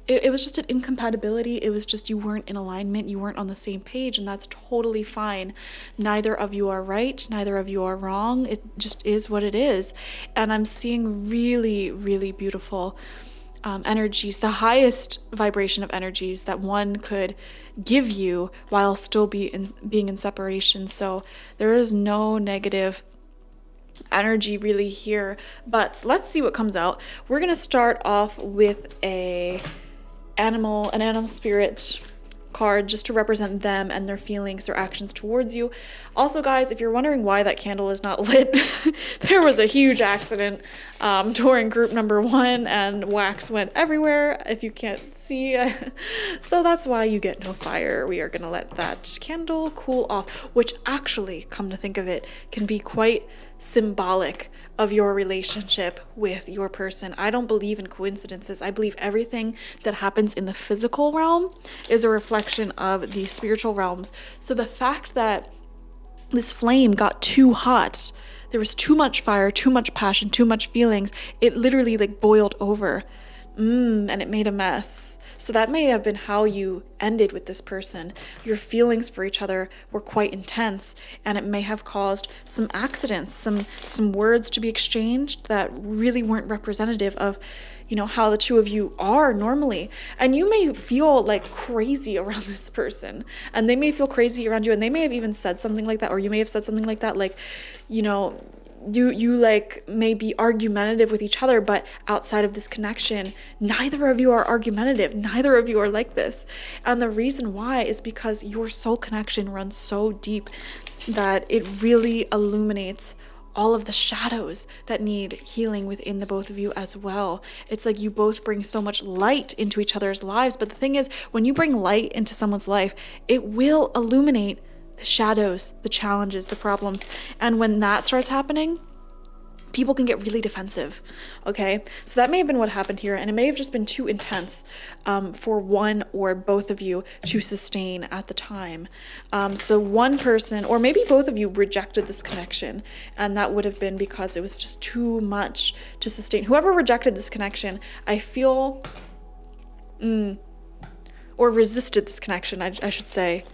it was just an incompatibility. It was just you weren't in alignment. You weren't on the same page, and that's totally fine. Neither of you are right. Neither of you are wrong. It just is what it is. And I'm seeing really, really beautiful energies, the highest vibration of energies that one could give you while still being in separation. So there is no negative energy really here. But let's see what comes out. We're going to start off with an animal spirit card just to represent them and their feelings, their actions towards you. Also, guys, if you're wondering why that candle is not lit, there was a huge accident during group number 1 and wax went everywhere, if you can't see. So that's why you get no fire. We are going to let that candle cool off, which actually, come to think of it, can be quite symbolic of your relationship with your person. I don't believe in coincidences. I believe everything that happens in the physical realm is a reflection of the spiritual realms. So the fact that this flame got too hot, there was too much fire, too much passion, too much feelings, it literally like boiled over. And it made a mess. So that may have been how you ended with this person. Your feelings for each other were quite intense, and it may have caused some accidents, some words to be exchanged that really weren't representative of, how the two of you are normally. And you may feel like crazy around this person, and they may feel crazy around you, and they may have even said something like that, or you may have said something like that, like, you like may be argumentative with each other, but outside of this connection, neither of you are argumentative. Neither of you are like this. And the reason why is because your soul connection runs so deep that it really illuminates all of the shadows that need healing within the both of you as well. It's like you both bring so much light into each other's lives. But the thing is, when you bring light into someone's life, it will illuminate the shadows, the challenges, the problems. And when that starts happening, people can get really defensive, okay? So that may have been what happened here, and it may have just been too intense for one or both of you to sustain at the time. So one person, or maybe both of you, rejected this connection, and that would have been because it was just too much to sustain. Whoever rejected this connection, I feel, or resisted this connection, I should say,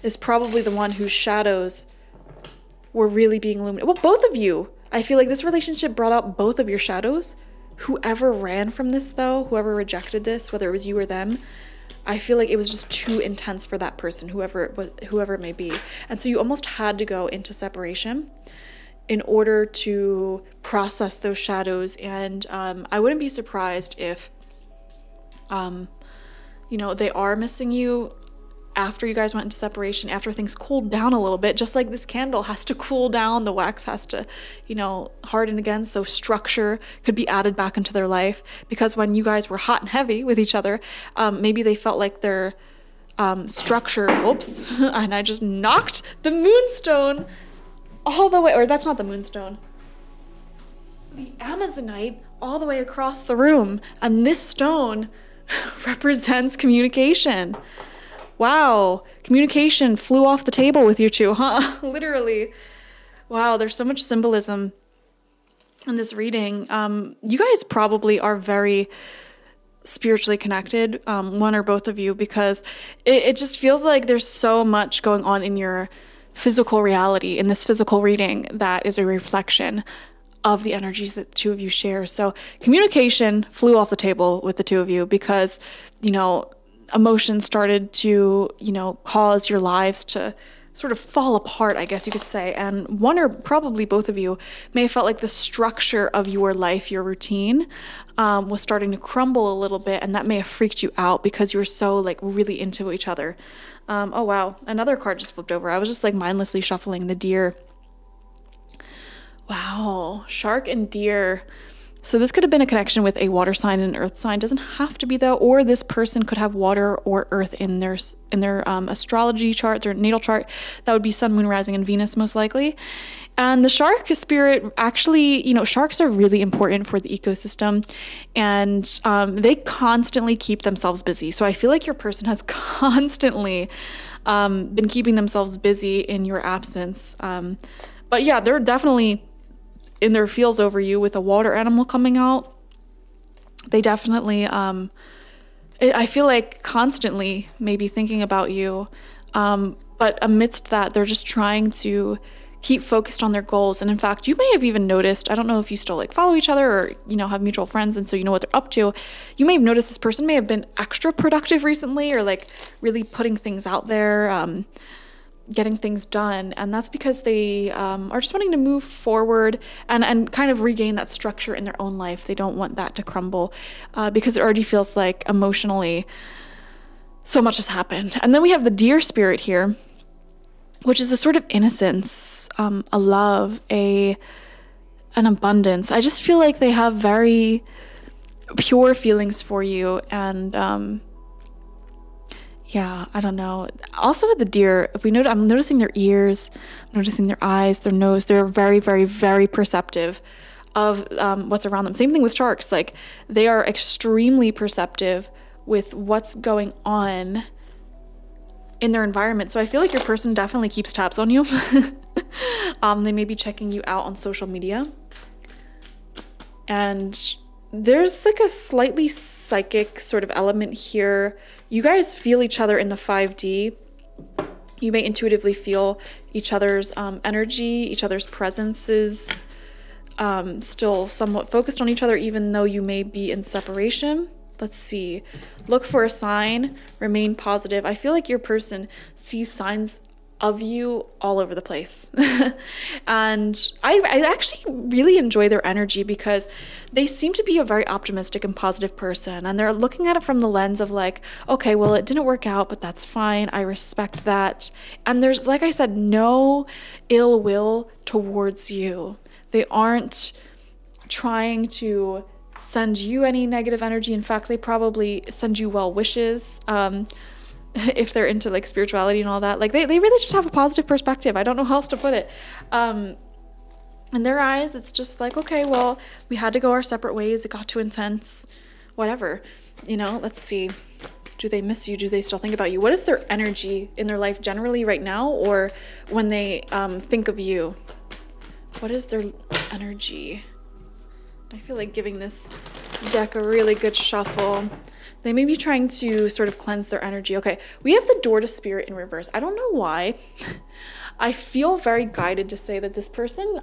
is probably the one whose shadows were really being illuminated. Well, both of you. I feel like this relationship brought out both of your shadows. Whoever ran from this, though, whoever rejected this, whether it was you or them, I feel like it was just too intense for that person, whoever it may be. And so you almost had to go into separation in order to process those shadows. And I wouldn't be surprised if, they are missing you after you guys went into separation, after things cooled down a little bit. Just like this candle has to cool down, the wax has to, harden again, so structure could be added back into their life. Because when you guys were hot and heavy with each other, maybe they felt like their structure, oops, and I just knocked the moonstone all the way, or that's not the moonstone, the Amazonite all the way across the room. And this stone represents communication. Wow, communication flew off the table with you two, huh? Literally. Wow, there's so much symbolism in this reading. You guys probably are very spiritually connected, one or both of you, because it just feels like there's so much going on in your physical reality, in this physical reading, that is a reflection of the energies that the two of you share. So communication flew off the table with the two of you because, emotions started to, cause your lives to sort of fall apart, I guess you could say. And one or probably both of you may have felt like the structure of your life, your routine, was starting to crumble a little bit, and that may have freaked you out because you were so like really into each other. Oh wow, another card just flipped over. I was just like mindlessly shuffling the deer. Wow, shark and deer. So this could have been a connection with a water sign and an earth sign. Doesn't have to be though. Or this person could have water or earth in their astrology chart, their natal chart. That would be sun, moon, rising, and Venus most likely. And the shark spirit, actually, you know, sharks are really important for the ecosystem, and they constantly keep themselves busy. So I feel like your person has constantly been keeping themselves busy in your absence. But yeah, they're definitely in their feels over you with a water animal coming out. They definitely, I feel like constantly maybe thinking about you. But amidst that, they're just trying to keep focused on their goals. And in fact, you may have even noticed, I don't know if you still like follow each other or, you know, have mutual friends and so you know what they're up to. You may have noticed this person may have been extra productive recently, or like really putting things out there, getting things done. And that's because they are just wanting to move forward and kind of regain that structure in their own life. They don't want that to crumble because it already feels like emotionally so much has happened. And then we have the deer spirit here, which is a sort of innocence, a love, an abundance. I just feel like they have very pure feelings for you. And yeah, I don't know. Also with the deer, if we note, I'm noticing their ears, I'm noticing their eyes, their nose. They're very, very, very perceptive of what's around them. Same thing with sharks. Like, they are extremely perceptive with what's going on in their environment. So I feel like your person definitely keeps tabs on you. They may be checking you out on social media. And there's like a slightly psychic sort of element here. You guys feel each other in the 5D. You may intuitively feel each other's energy, each other's presences, still somewhat focused on each other, even though you may be in separation. Let's see. Look for a sign. Remain positive. I feel like your person sees signs of you all over the place. And I actually really enjoy their energy because they seem to be a very optimistic and positive person. And they're looking at it from the lens of like, okay, well, it didn't work out, but that's fine. I respect that. And there's, like I said, no ill will towards you. They aren't trying to send you any negative energy. In fact, they probably send you well wishes. If they're into like spirituality and all that, like they really just have a positive perspective. I don't know how else to put it. In their eyes, it's just like, okay, well, we had to go our separate ways. It got too intense, whatever, you know. Let's see. Do they miss you? Do they still think about you? What is their energy in their life generally right now, or when they think of you? What is their energy? I feel like giving this deck a really good shuffle. They may be trying to sort of cleanse their energy. Okay, we have the door to spirit in reverse. I don't know why. I feel very guided to say that this person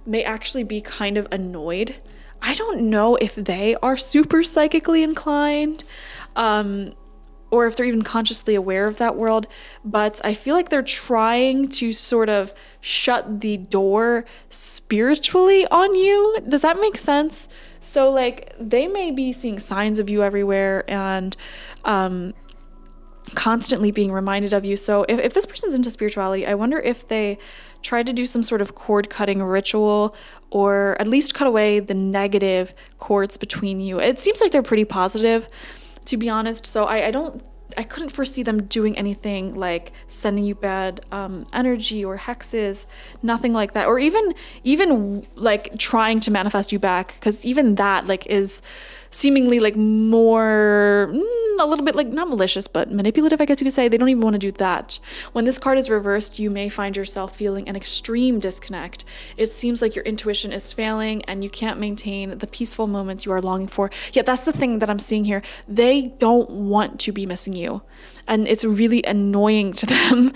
may actually be kind of annoyed. I don't know if they are super psychically inclined, or if they're even consciously aware of that world, but I feel like they're trying to sort of shut the door spiritually on you. Does that make sense? So like, they may be seeing signs of you everywhere and constantly being reminded of you. So if this person's into spirituality, I wonder if they tried to do some sort of cord cutting ritual, or at least cut away the negative cords between you. It seems like they're pretty positive, to be honest. So I couldn't foresee them doing anything like sending you bad energy or hexes, nothing like that, or even like trying to manifest you back, because even that like is seemingly like more a little bit like not malicious but manipulative, I guess you could say. They don't even want to do that. When this card is reversed, you may find yourself feeling an extreme disconnect. It seems like your intuition is failing and you can't maintain the peaceful moments you are longing for. Yet that's the thing that I'm seeing here. They don't want to be missing you, and it's really annoying to them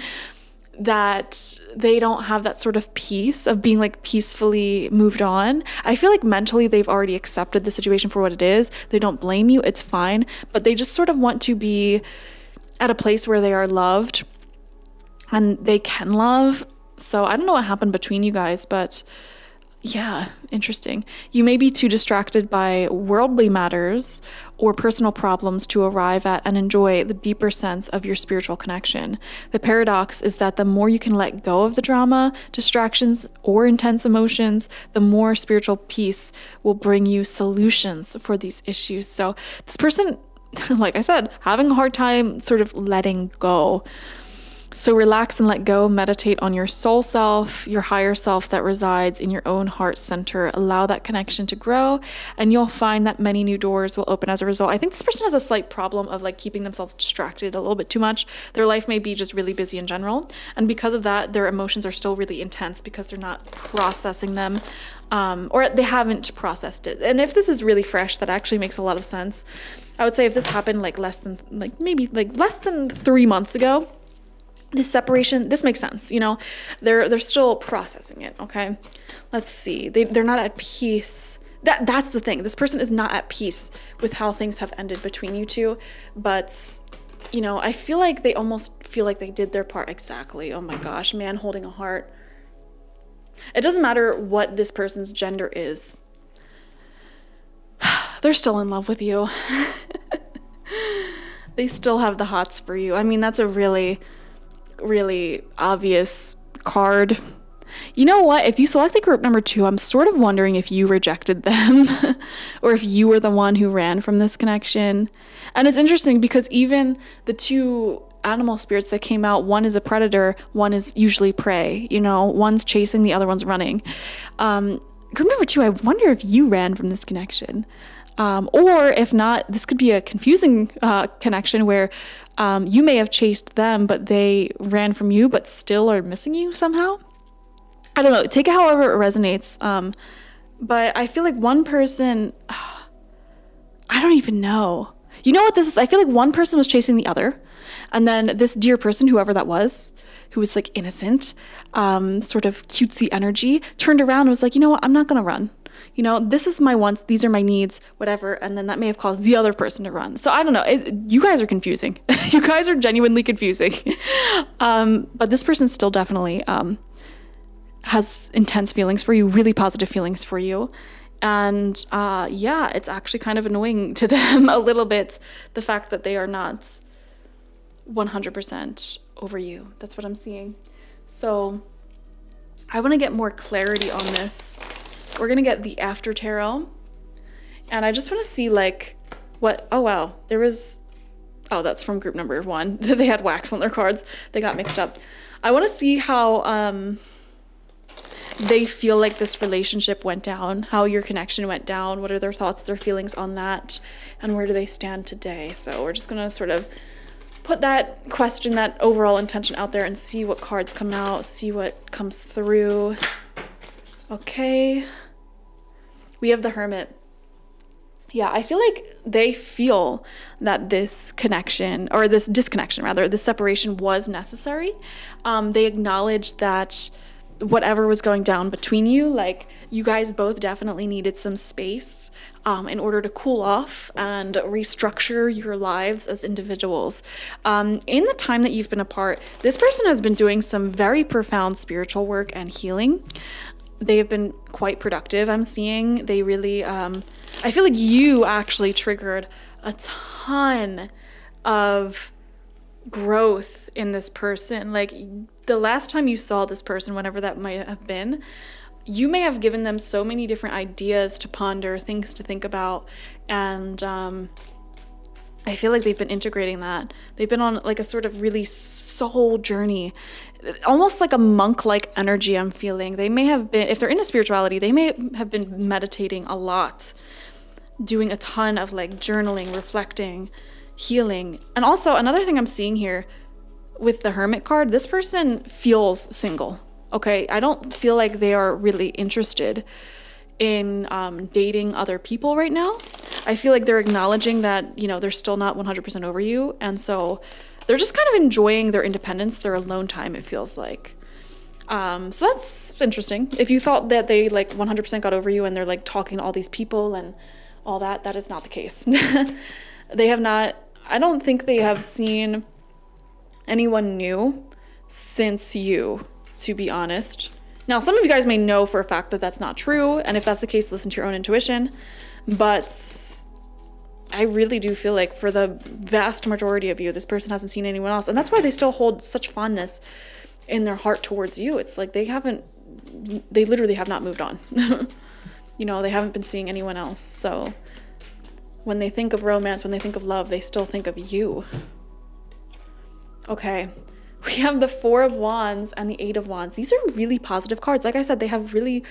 that they don't have that sort of peace of being like peacefully moved on. I feel like mentally they've already accepted the situation for what it is. They don't blame you, it's fine, but they just sort of want to be at a place where they are loved and they can love. So I don't know what happened between you guys, but yeah, interesting. You may be too distracted by worldly matters or personal problems to arrive at and enjoy the deeper sense of your spiritual connection. The paradox is that the more you can let go of the drama, distractions, or intense emotions, the more spiritual peace will bring you solutions for these issues. So this person, like I said, having a hard time sort of letting go. So relax and let go, meditate on your soul self, your higher self that resides in your own heart center. Allow that connection to grow, and you'll find that many new doors will open as a result. I think this person has a slight problem of like keeping themselves distracted a little bit too much. Their life may be just really busy in general, and because of that, their emotions are still really intense because they're not processing them, or they haven't processed it. And if this is really fresh, that actually makes a lot of sense. I would say if this happened maybe less than 3 months ago, this separation, this makes sense, you know, they're still processing it. Okay, let's see, they're not at peace. That's the thing. This person is not at peace with how things have ended between you two, but you know, I feel like they almost feel like they did their part exactly. Oh my gosh, man holding a heart. It doesn't matter what this person's gender is, they're still in love with you. They still have the hots for you. I mean, that's a really obvious card. You know what? If you selected group number 2, I'm sort of wondering if you rejected them or if you were the one who ran from this connection. And it's interesting because even the 2 animal spirits that came out, one is a predator, one is usually prey. You know, one's chasing, the other one's running. Group number 2, I wonder if you ran from this connection. Or if not, this could be a confusing connection where you may have chased them, but they ran from you, but still are missing you somehow. I don't know. Take it however it resonates. But I feel like one person, I don't even know. You know what this is? I feel like one person was chasing the other. And then this dear person, whoever that was, who was like innocent, sort of cutesy energy, turned around and was like, you know what? I'm not going to run. You know, this is my wants, these are my needs, whatever. And then that may have caused the other person to run. So I don't know. You guys are confusing. You guys are genuinely confusing. But this person still definitely has intense feelings for you, really positive feelings for you. And yeah, it's actually kind of annoying to them a little bit, the fact that they are not 100% over you. That's what I'm seeing. So I want to get more clarity on this. We're going to get the after tarot. And I just want to see like what, oh wow, there was, oh, that's from group number 1. They had wax on their cards. They got mixed up. I want to see how they feel like this relationship went down, how your connection went down. What are their thoughts, their feelings on that? And where do they stand today? So we're just going to sort of put that question, that overall intention out there and see what cards come out, see what comes through. Okay. We have the Hermit. Yeah, I feel like they feel that this connection, or this disconnection rather, this separation was necessary. They acknowledge that whatever was going down between you, like you guys both definitely needed some space in order to cool off and restructure your lives as individuals. In the time that you've been apart, this person has been doing some very profound spiritual work and healing. They have been quite productive, I'm seeing. They really, I feel like you actually triggered a ton of growth in this person. Like the last time you saw this person, whenever that might have been, you may have given them so many different ideas to ponder, things to think about. And I feel like they've been integrating that. They've been on like a sort of really soul journey, almost like a monk-like energy I'm feeling. They may have been, if they're into spirituality, they may have been meditating a lot, doing a ton of like journaling, reflecting, healing. And also another thing I'm seeing here with the Hermit card, this person feels single. Okay, I don't feel like they are really interested in dating other people right now. I feel like they're acknowledging that, you know, they're still not 100% over you. And so they're just kind of enjoying their independence, their alone time, it feels like. So that's interesting. If you thought that they like 100% got over you and they're like talking to all these people and all that, that is not the case. They have not, I don't think they have seen anyone new since you, to be honest. Now, some of you guys may know for a fact that that's not true, and if that's the case, listen to your own intuition, but I really do feel like for the vast majority of you, this person hasn't seen anyone else, and that's why they still hold such fondness in their heart towards you. It's like they literally have not moved on. You know, they haven't been seeing anyone else, so when they think of romance, when they think of love, they still think of you. Okay. We have the Four of Wands and the Eight of Wands. These are really positive cards. Like I said, they have really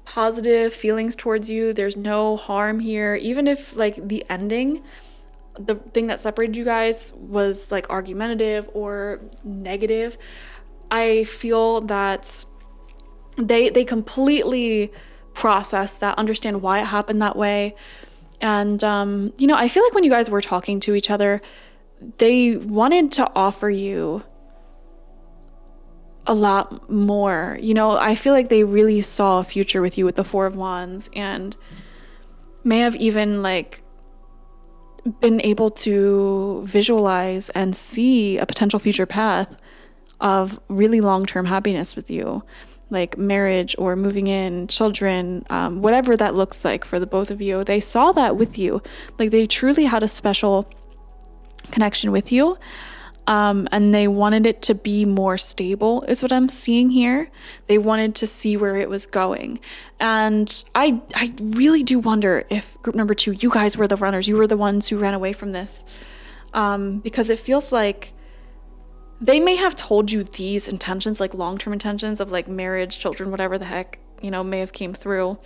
positive feelings towards you. There's no harm here. Even if like the ending, the thing that separated you guys was like argumentative or negative, I feel that they completely process that, understand why it happened that way. And, you know, I feel like when you guys were talking to each other, they wanted to offer you a lot more. You know, I feel like they really saw a future with you with the Four of Wands, and may have even like been able to visualize and see a potential future path of really long-term happiness with you, like marriage or moving in, children, whatever that looks like for the both of you. They saw that with you. Like they truly had a special connection with you. And they wanted it to be more stable, is what I'm seeing here. They wanted to see where it was going. And I really do wonder if group number 2, you guys were the runners. You were the ones who ran away from this. Because it feels like they may have told you these intentions, like long-term intentions of like marriage, children, whatever the heck, you know, may have came through.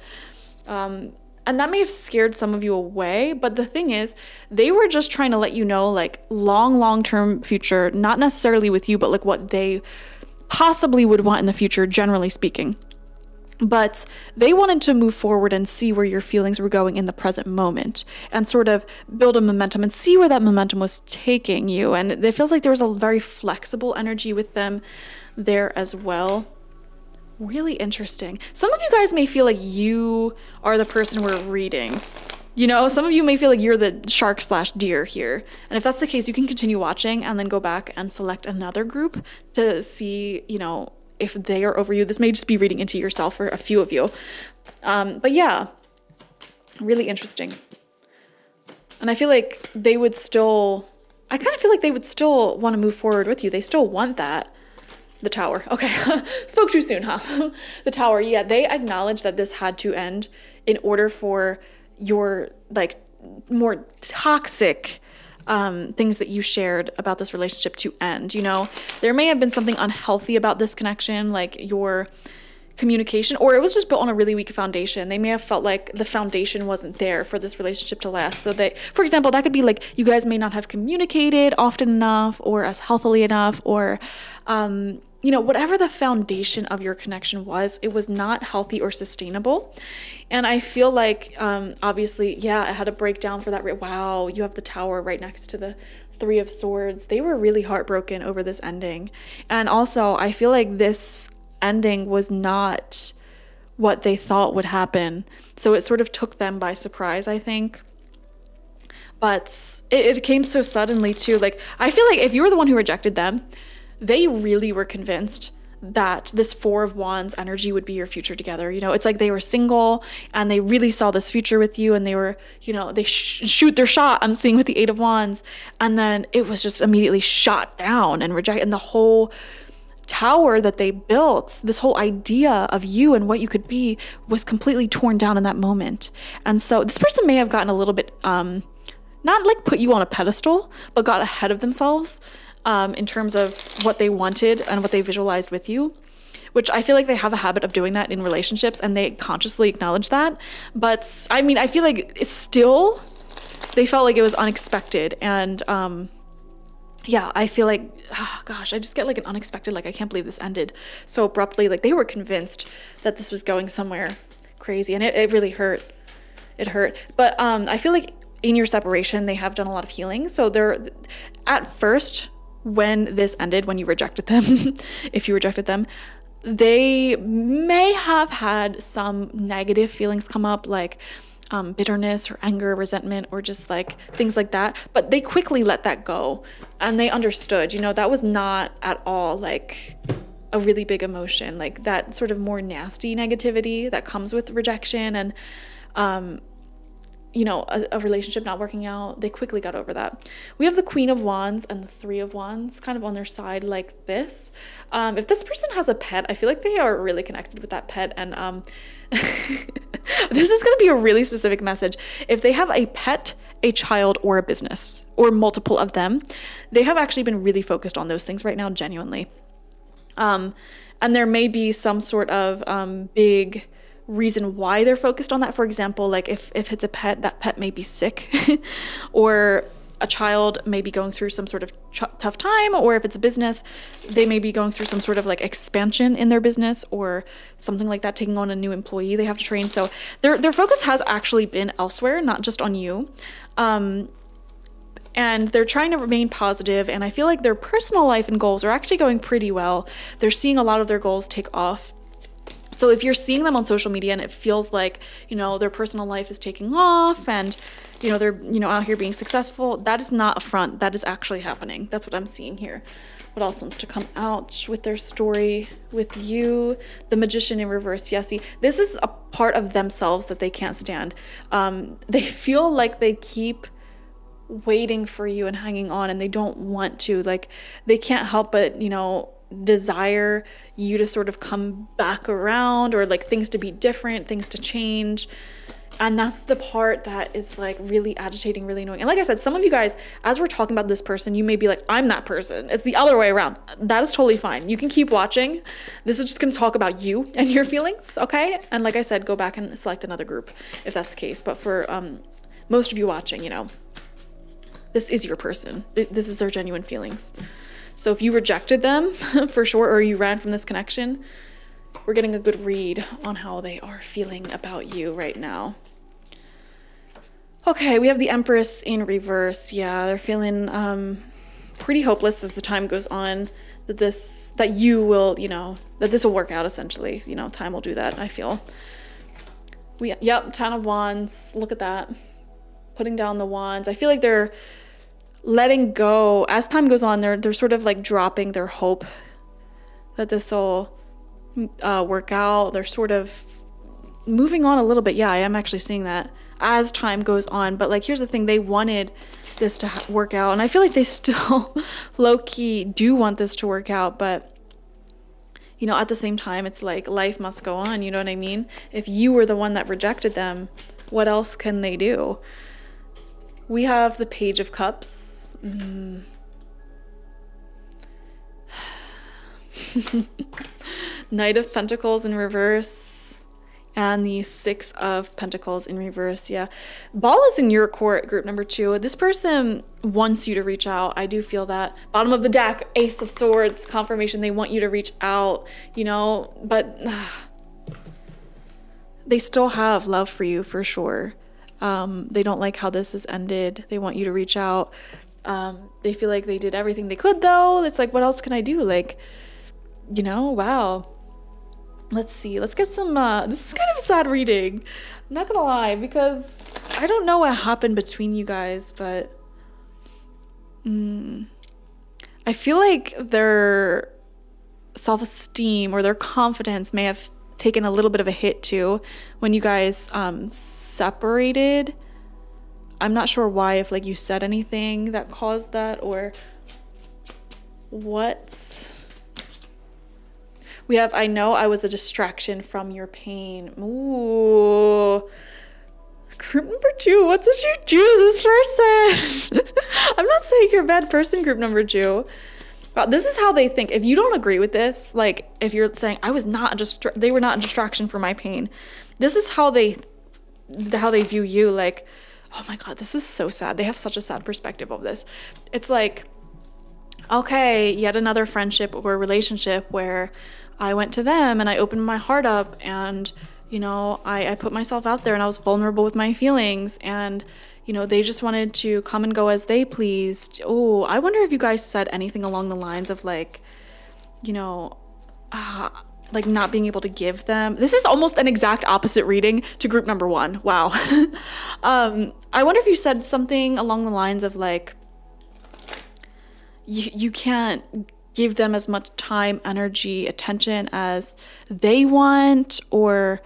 And that may have scared some of you away, but the thing is, they were just trying to let you know, like, long-term future, not necessarily with you, but like what they possibly would want in the future, generally speaking. But they wanted to move forward and see where your feelings were going in the present moment and sort of build a momentum and see where that momentum was taking you. And it feels like there was a very flexible energy with them there as well. Really interesting. Some of you guys may feel like you are the person we're reading. You know, some of you may feel like you're the shark/deer here. And if that's the case, you can continue watching and then go back and select another group to see, you know, if they are over you. This may just be reading into yourself for a few of you. But yeah, really interesting. And I feel like they would still, I kind of feel like they would still want to move forward with you. They still want that. The Tower. Okay. Spoke too soon, huh? The Tower. Yeah, they acknowledge that this had to end in order for your like more toxic things that you shared about this relationship to end. You know, there may have been something unhealthy about this connection, like your communication, or it was just built on a really weak foundation. They may have felt like the foundation wasn't there for this relationship to last. So they, for example, that could be like you guys may not have communicated often enough or as healthily enough, or you know, whatever the foundation of your connection was, it was not healthy or sustainable. And I feel like, obviously, yeah, it had a breakdown for that. Wow, you have the Tower right next to the Three of Swords. They were really heartbroken over this ending. And also, I feel like this ending was not what they thought would happen. So it sort of took them by surprise, I think. But it came so suddenly, too. Like, I feel like if you were the one who rejected them, they really were convinced that this Four of Wands energy would be your future together. You know, it's like they were single and they really saw this future with you, and they were, you know, they shoot their shot, I'm seeing with the Eight of Wands, and then it was just immediately shot down and rejected. And the whole tower that they built, this whole idea of you and what you could be, was completely torn down in that moment. And so this person may have gotten a little bit, not like put you on a pedestal, but got ahead of themselves in terms of what they wanted and what they visualized with you, which I feel like they have a habit of doing that in relationships, and they consciously acknowledge that. But I mean, I feel like it's still, they felt like it was unexpected. And yeah, I feel like, oh gosh, I just get like an unexpected, like I can't believe this ended so abruptly. Like they were convinced that this was going somewhere crazy, and it really hurt. It hurt. But I feel like in your separation, they have done a lot of healing. So they're, at first, when this ended, when you rejected them, if you rejected them, they may have had some negative feelings come up, like bitterness or anger, resentment, or just like things like that. But they quickly let that go, and they understood, you know, that was not at all like a really big emotion, like that sort of more nasty negativity that comes with rejection and you know, a relationship not working out. They quickly got over that. We have the Queen of Wands and the Three of Wands kind of on their side like this. If this person has a pet, I feel like they are really connected with that pet. And this is going to be a really specific message. If they have a pet, a child, or a business, or multiple of them, they have actually been really focused on those things right now, genuinely. And there may be some sort of big reason why they're focused on that. For example, like if it's a pet, that pet may be sick or a child may be going through some sort of tough time, or if it's a business, they may be going through some sort of like expansion in their business or something like that, taking on a new employee they have to train. So their focus has actually been elsewhere, not just on you. And they're trying to remain positive, and I feel like their personal life and goals are actually going pretty well. They're seeing a lot of their goals take off. So if you're seeing them on social media and it feels like, you know, their personal life is taking off and, you know, they're, you know, out here being successful, that is not a front. That is actually happening. That's what I'm seeing here. What else wants to come out with their story with you? The Magician in reverse. Yeah, see, this is a part of themselves that they can't stand. They feel like they keep waiting for you and hanging on, and they don't want to. Like, they can't help but, you know, desire you to sort of come back around, or like things to be different, things to change. And that's the part that is like really agitating, really annoying. And like I said, some of you guys, as we're talking about this person, you may be like, I'm that person. It's the other way around. That is totally fine. You can keep watching. This is just going to talk about you and your feelings, okay? And like I said, go back and select another group if that's the case. But for most of you watching, you know, this is your person. This is their genuine feelings. So if you rejected them for sure, or you ran from this connection, we're getting a good read on how they are feeling about you right now. Okay, we have the Empress in reverse. Yeah, they're feeling pretty hopeless as the time goes on, that you will, you know, that this will work out essentially. You know, time will do that, I feel. Yep, Ten of Wands. Look at that. Putting down the wands. I feel like they're letting go as time goes on. They're sort of like dropping their hope that this will work out. They're sort of moving on a little bit. Yeah, I am actually seeing that as time goes on. But like, here's the thing, they wanted this to work out, and I feel like they still low-key do want this to work out, but you know, at the same time, it's like life must go on. You know what I mean? If you were the one that rejected them, what else can they do? We have the Page of Cups. Knight of Pentacles in reverse, and the Six of Pentacles in reverse. Yeah, ball is in your court, group number 2. This person wants you to reach out. I do feel that. Bottom of the deck, Ace of Swords, confirmation. They want you to reach out, you know, but they still have love for you for sure. They don't like how this has ended. They want you to reach out. They feel like they did everything they could, though. It's like, what else can I do? Like, you know, wow. Let's see. Let's get some, this is kind of a sad reading. I'm not gonna lie, because I don't know what happened between you guys, but I feel like their self-esteem or their confidence may have taken a little bit of a hit too when you guys separated. I'm not sure why, if like you said anything that caused that or what. We have, I know I was a distraction from your pain. Ooh. Group number 2, what did you do to this person? I'm not saying you're a bad person, group number 2. Wow, this is how they think. If you don't agree with this, like if you're saying they were not a distraction for my pain, this is how they view you. Like, oh my God, this is so sad. They have such a sad perspective of this. It's like, okay, yet another friendship or relationship where I went to them and I opened my heart up, and you know, I put myself out there and I was vulnerable with my feelings, and you know, they just wanted to come and go as they pleased. Oh, I wonder if you guys said anything along the lines of like, you know, like not being able to give them. This is almost an exact opposite reading to group number 1. Wow. I wonder if you said something along the lines of like, you can't give them as much time, energy, attention as they want, or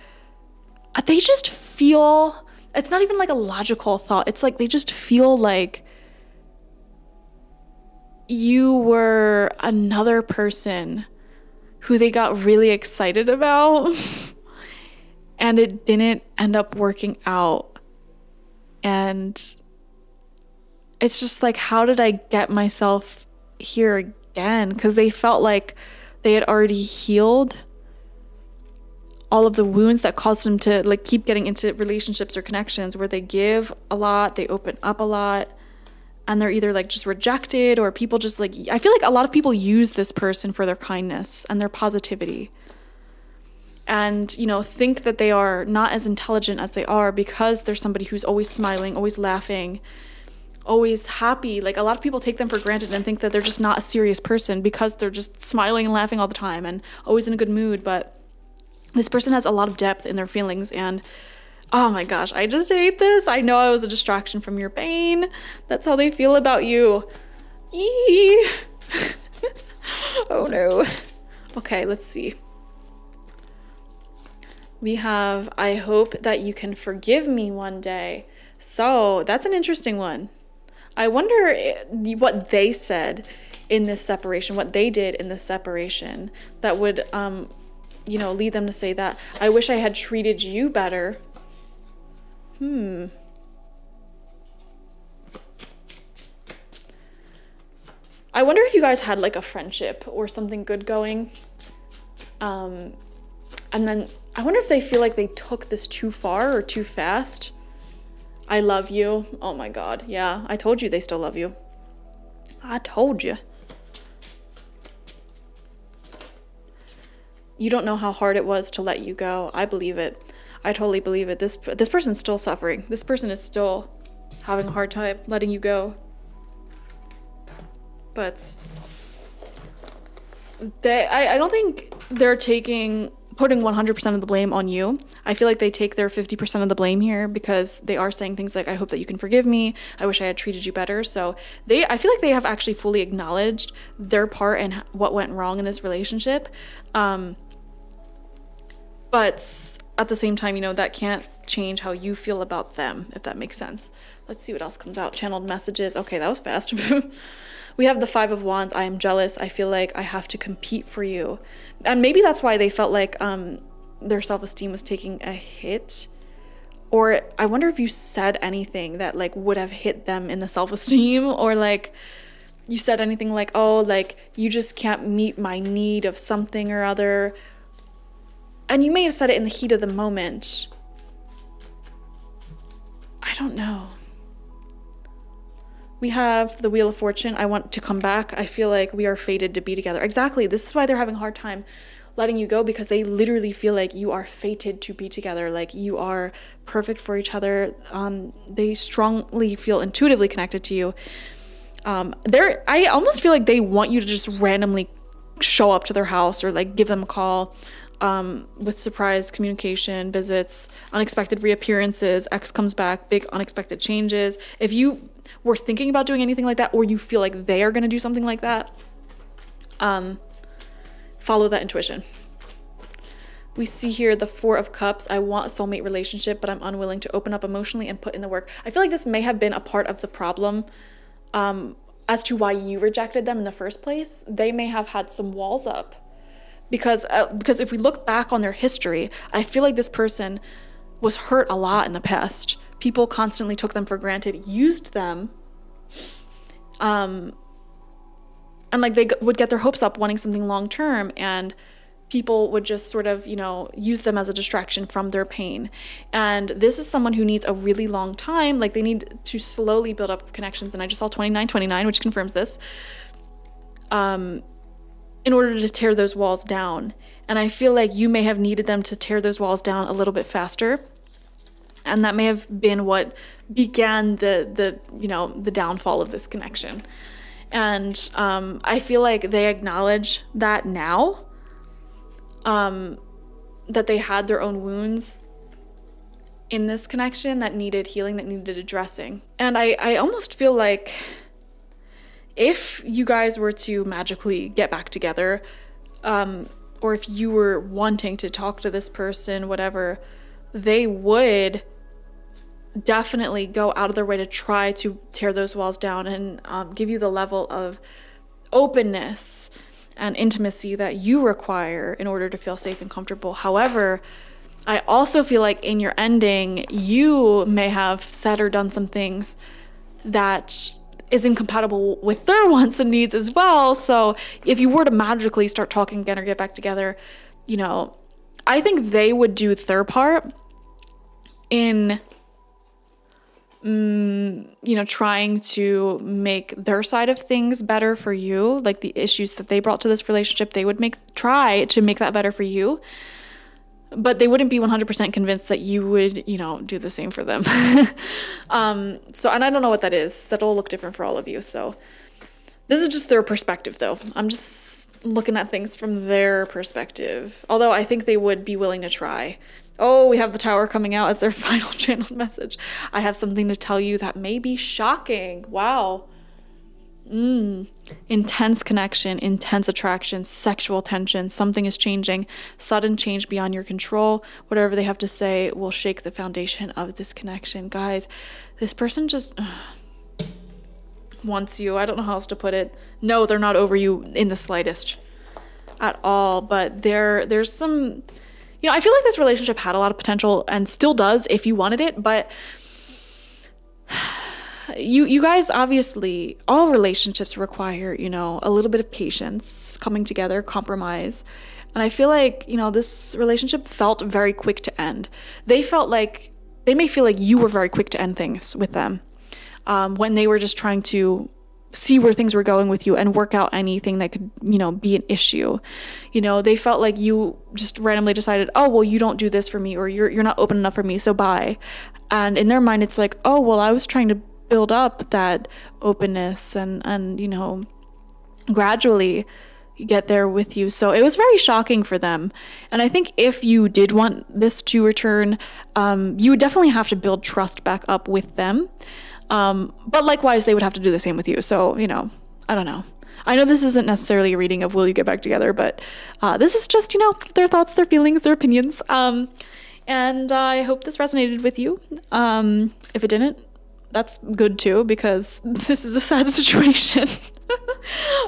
they just feel, it's not even like a logical thought. It's like they just feel like you were another person who they got really excited about and it didn't end up working out. And it's just like, how did I get myself here again? Because they felt like they had already healed all of the wounds that caused them to like keep getting into relationships or connections where they give a lot, they open up a lot, and they're either like just rejected, or people just like, I feel like a lot of people use this person for their kindness and their positivity, and, you know, think that they are not as intelligent as they are because they're somebody who's always smiling, always laughing, always happy. Like, a lot of people take them for granted and think that they're just not a serious person because they're just smiling and laughing all the time and always in a good mood. But this person has a lot of depth in their feelings, and oh my gosh, I just hate this. I know I was a distraction from your pain. That's how they feel about you. Yee. Oh no. Okay, let's see. We have, I hope that you can forgive me one day. So that's an interesting one. I wonder what they said in this separation, what they did in this separation that would, you know, lead them to say that. I wish I had treated you better. I wonder if you guys had like a friendship or something good going. And then I wonder if they feel like they took this too far or too fast. I love you. Oh my God. Yeah, I told you they still love you. I told you. You don't know how hard it was to let you go. I believe it. I totally believe it. This person's still suffering. This person is still having a hard time letting you go. But I don't think they're putting 100% of the blame on you. I feel like they take their 50% of the blame here because they are saying things like, I hope that you can forgive me. I wish I had treated you better. So I feel like they have actually fully acknowledged their part and what went wrong in this relationship. But at the same time, you know, that can't change how you feel about them, if that makes sense. Let's see what else comes out. Channeled messages. Okay, that was fast. We have the 5 of Wands. I am jealous. I feel like I have to compete for you. And maybe that's why they felt like their self-esteem was taking a hit. Or I wonder if you said anything that like would have hit them in the self-esteem, or like you said anything like, oh, like you just can't meet my need of something or other. And you may have said it in the heat of the moment. I don't know. We have the Wheel of Fortune. I want to come back. I feel like we are fated to be together. Exactly. This is why they're having a hard time letting you go, because they literally feel like you are fated to be together. Like you are perfect for each other. They strongly feel intuitively connected to you. I almost feel like they want you to just randomly show up to their house or like give them a call. With surprise communication, visits, unexpected reappearances, X comes back, big unexpected changes. If you were thinking about doing anything like that, or you feel like they are going to do something like that, follow that intuition. We see here the 4 of Cups. I want a soulmate relationship, but I'm unwilling to open up emotionally and put in the work. I feel like this may have been a part of the problem as to why you rejected them in the first place. They may have had some walls up. Because if we look back on their history, I feel like this person was hurt a lot in the past. People constantly took them for granted, used them, and like they would get their hopes up wanting something long term, and people would just sort of, you know, use them as a distraction from their pain. And this is someone who needs a really long time. Like they need to slowly build up connections. And I just saw 2929, which confirms this. In order to tear those walls down. And I feel like you may have needed them to tear those walls down a little bit faster. And that may have been what began the downfall of this connection. And I feel like they acknowledge that now. that they had their own wounds in this connection that needed healing, that needed addressing. And I almost feel like if you guys were to magically get back together, or if you were wanting to talk to this person, whatever, they would definitely go out of their way to try to tear those walls down and give you the level of openness and intimacy that you require in order to feel safe and comfortable. However, I also feel like in your ending, you may have said or done some things that is incompatible with their wants and needs as well. So if you were to magically start talking again or get back together, you know, I think they would do their part in, you know, trying to make their side of things better for you. Like the issues that they brought to this relationship, they would try to make that better for you. But they wouldn't be 100% convinced that you would, you know, do the same for them. So, and I don't know what that is. That'll look different for all of you. So this is just their perspective, though. I'm just looking at things from their perspective. Although I think they would be willing to try. Oh, we have the Tower coming out as their final channeled message. I have something to tell you that may be shocking. Wow. Intense connection, intense attraction, sexual tension, something is changing, sudden change beyond your control. Whatever they have to say will shake the foundation of this connection. Guys, this person just wants you. I don't know how else to put it. No, they're not over you in the slightest at all, but there's some, you know, I feel like this relationship had a lot of potential and still does if you wanted it, but you guys, obviously, all relationships require, you know, a little bit of patience, coming together, compromise. And I feel like, you know, this relationship felt very quick to end. They may feel like you were very quick to end things with them, when they were just trying to see where things were going with you and work out anything that could, you know, be an issue. You know, they felt like you just randomly decided, oh, well, you don't do this for me, or you're not open enough for me, so bye. And in their mind, it's like, oh, well, I was trying to build up that openness and you know, gradually get there with you. So it was very shocking for them. And I think if you did want this to return, you would definitely have to build trust back up with them. But likewise, they would have to do the same with you. So, you know, I don't know. I know this isn't necessarily a reading of will you get back together, but this is just, you know, their thoughts, their feelings, their opinions. And I hope this resonated with you. If it didn't, that's good too, because this is a sad situation.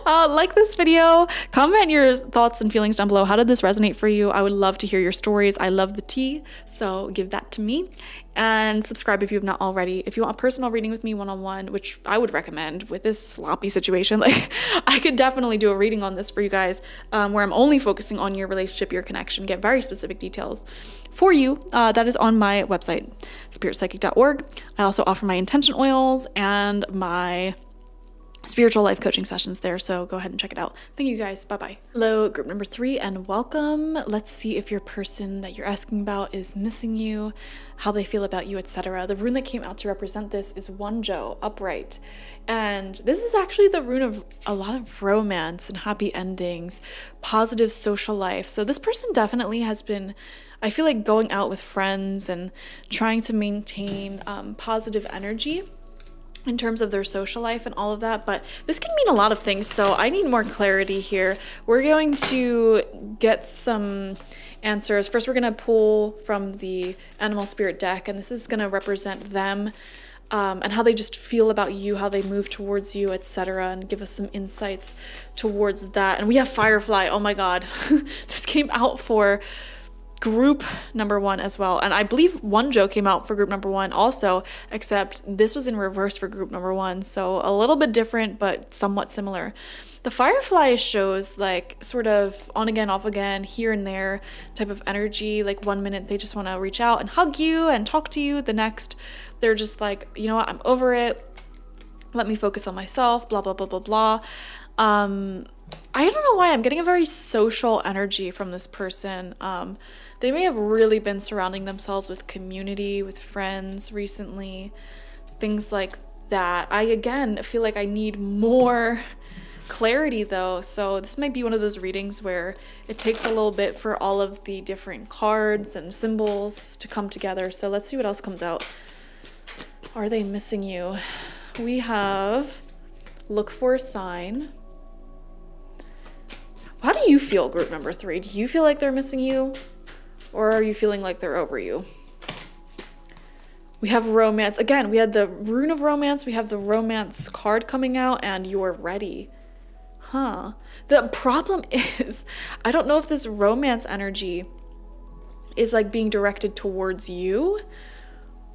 Like this video, comment your thoughts and feelings down below. How did this resonate for you? I would love to hear your stories. I love the tea, so give that to me. And subscribe if you have not already. If you want a personal reading with me one-on-one, which I would recommend with this sloppy situation, like I could definitely do a reading on this for you guys, where I'm only focusing on your relationship, your connection, get very specific details for you. That is on my website, spiritpsychic.org. I also offer my intention oils and my spiritual life coaching sessions there, so go ahead and check it out. Thank you guys. Bye-bye. Hello, group number 3, and welcome. Let's see if your person that you're asking about is missing you, how they feel about you, etc. The rune that came out to represent this is Wonjo, upright. And this is actually the rune of a lot of romance and happy endings, positive social life. So this person definitely has been, I feel like, going out with friends and trying to maintain positive energy in terms of their social life and all of that, but this can mean a lot of things, so I need more clarity here. We're going to get some answers. First, we're going to pull from the animal spirit deck, and this is going to represent them and how they just feel about you, how they move towards you, etc., and give us some insights towards that. And we have Firefly. Oh my god. This came out for group number 1 as well, and I believe Wonjo came out for group number 1 also, except this was in reverse for group number 1, so a little bit different but somewhat similar. The Firefly shows like sort of on again, off again, here and there type of energy. Like 1 minute they just want to reach out and hug you and talk to you, the next they're just like, you know what, I'm over it, let me focus on myself, blah blah blah blah blah. I don't know why I'm getting a very social energy from this person. They may have really been surrounding themselves with community, with friends recently, things like that. I, again, feel like I need more clarity though. So this might be one of those readings where it takes a little bit for all of the different cards and symbols to come together. So let's see what else comes out. Are they missing you? We have look for a sign. How do you feel, group number 3? Do you feel like they're missing you? Or are you feeling like they're over you? We have romance. Again, we had the rune of romance. We have the romance card coming out, and you're ready. Huh. The problem is, I don't know if this romance energy is like being directed towards you,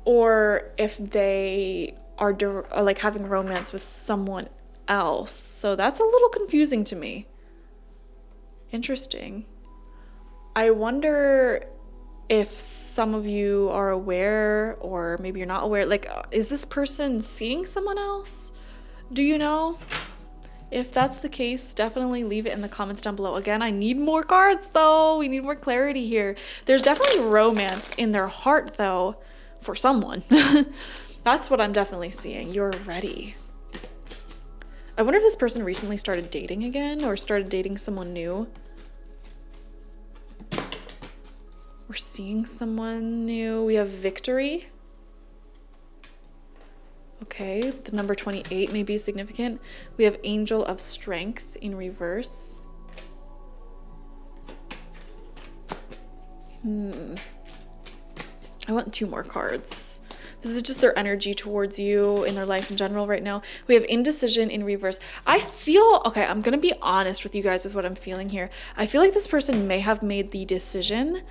or if they are like having romance with someone else. So that's a little confusing to me. Interesting. I wonder if some of you are aware, or maybe you're not aware, like, is this person seeing someone else? Do you know? If that's the case, definitely leave it in the comments down below. Again, I need more cards though. We need more clarity here. There's definitely romance in their heart though, for someone. That's what I'm definitely seeing. You're ready. I wonder if this person recently started dating again, or started dating someone new. We're seeing someone new. We have victory. Okay, the number 28 may be significant. We have angel of strength in reverse. I want 2 more cards. This is just their energy towards you in their life in general right now. We have indecision in reverse. I feel, okay, I'm gonna be honest with you guys with what I'm feeling here. I feel like this person may have made the decision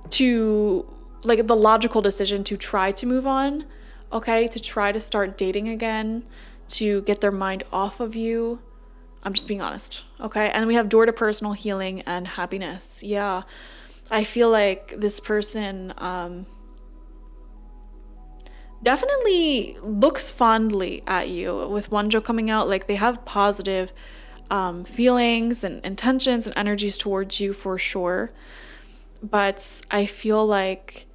to, like, the logical decision to try to move on, okay, to try to start dating again, to get their mind off of you. I'm just being honest, okay? And we have door to personal healing and happiness. Yeah, I feel like this person definitely looks fondly at you. With Wanjo coming out, like, they have positive feelings and intentions and energies towards you for sure. But I feel like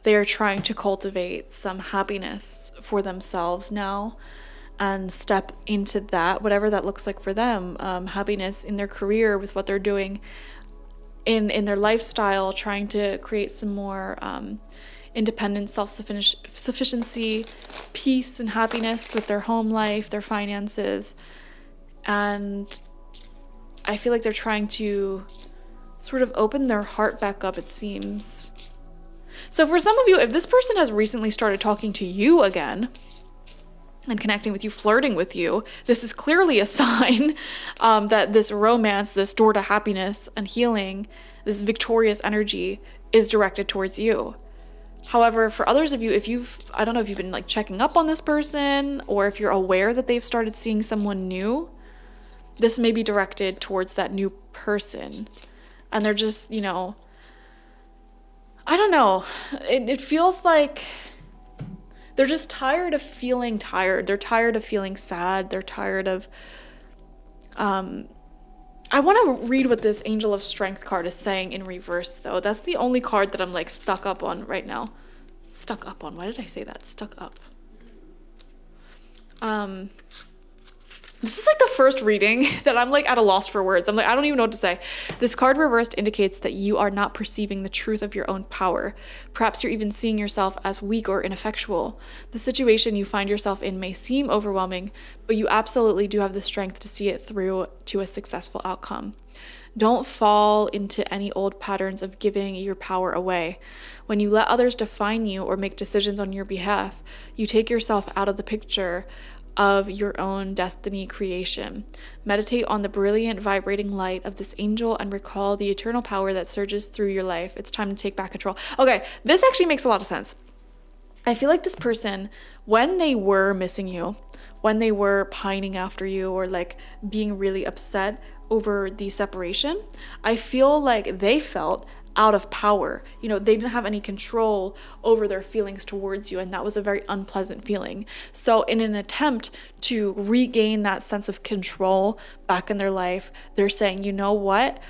they are trying to cultivate some happiness for themselves now and step into that, whatever that looks like for them. Happiness in their career, with what they're doing in their lifestyle, trying to create some more independence, self-sufficiency, peace and happiness with their home life, their finances. And I feel like they're trying to sort of open their heart back up, it seems. So for some of you, if this person has recently started talking to you again and connecting with you, flirting with you, this is clearly a sign that this romance, this door to happiness and healing, this victorious energy is directed towards you. However, for others of you, if I don't know if you've been like checking up on this person, or if you're aware that they've started seeing someone new, this may be directed towards that new person. And they're just, you know, I don't know. It feels like they're just tired of feeling tired. They're tired of feeling sad. They're tired of, I want to read what this Angel of Strength card is saying in reverse, though. That's the only card that I'm like stuck up on right now. Stuck up on. Why did I say that? Stuck up. This is like the first reading that I'm like at a loss for words. I'm like, I don't even know what to say. This card reversed indicates that you are not perceiving the truth of your own power. Perhaps you're even seeing yourself as weak or ineffectual. The situation you find yourself in may seem overwhelming, but you absolutely do have the strength to see it through to a successful outcome. Don't fall into any old patterns of giving your power away. When you let others define you or make decisions on your behalf, you take yourself out of the picture of your own destiny creation. Meditate on the brilliant, vibrating light of this angel and recall the eternal power that surges through your life. It's time to take back control. Okay, this actually makes a lot of sense. I feel like this person, when they were missing you, when they were pining after you, or like being really upset over the separation, I feel like they felt out of power. You know, they didn't have any control over their feelings towards you, and that was a very unpleasant feeling. So in an attempt to regain that sense of control back in their life, they're saying, you know what?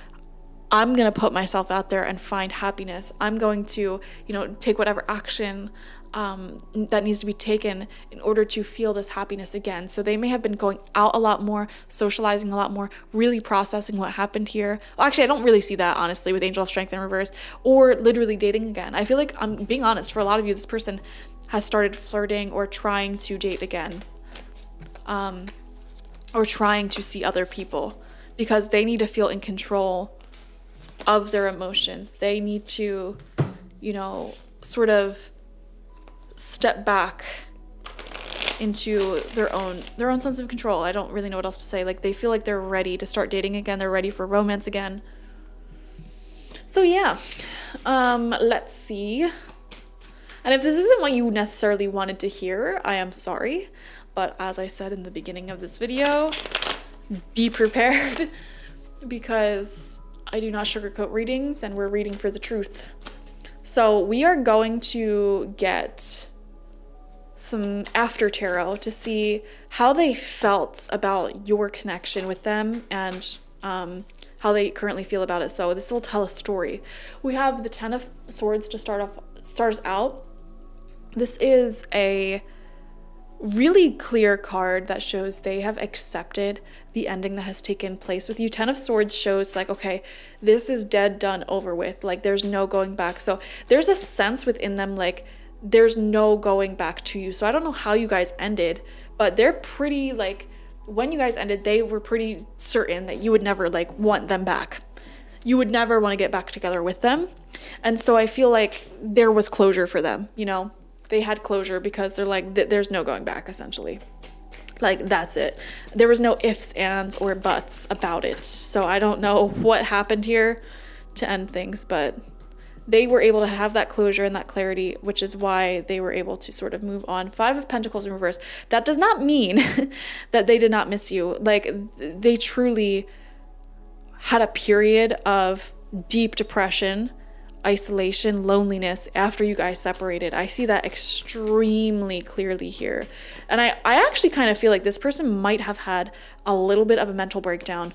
I'm going to put myself out there and find happiness. I'm going to, you know, take whatever action that needs to be taken in order to feel this happiness again. So they may have been going out a lot more, socializing a lot more, really processing what happened here. Well, actually, I don't really see that, honestly, with Angel of Strength in reverse, or literally dating again. I feel like, I'm being honest, for a lot of you, this person has started flirting or trying to date again, or trying to see other people, because they need to feel in control of their emotions. They need to, you know, sort of step back into their own sense of control. I don't really know what else to say. Like, they feel like they're ready to start dating again. They're ready for romance again. So yeah, let's see. And if this isn't what you necessarily wanted to hear, I am sorry. But as I said in the beginning of this video, be prepared, because I do not sugarcoat readings, and we're reading for the truth. So we are going to get some after tarot to see how they felt about your connection with them, and how they currently feel about it. So this will tell a story. We have the Ten of Swords to start us out. This is a really clear card that shows they have accepted the ending that has taken place with you. Ten of Swords shows like, okay, this is dead, done, over with. Like, there's no going back. So there's a sense within them like there's no going back to you. So I don't know how you guys ended, but they're pretty, like, when you guys ended, they were pretty certain that you would never like want them back. You would never want to get back together with them. And so I feel like there was closure for them, you know? They had closure because they're like, there's no going back, essentially. Like, that's it. There was no ifs, ands, or buts about it. So I don't know what happened here to end things, but they were able to have that closure and that clarity, which is why they were able to sort of move on. Five of Pentacles in reverse. That does not mean that they did not miss you. Like, they truly had a period of deep depression, isolation, loneliness after you guys separated. I see that extremely clearly here. And I actually kind of feel like this person might have had a little bit of a mental breakdown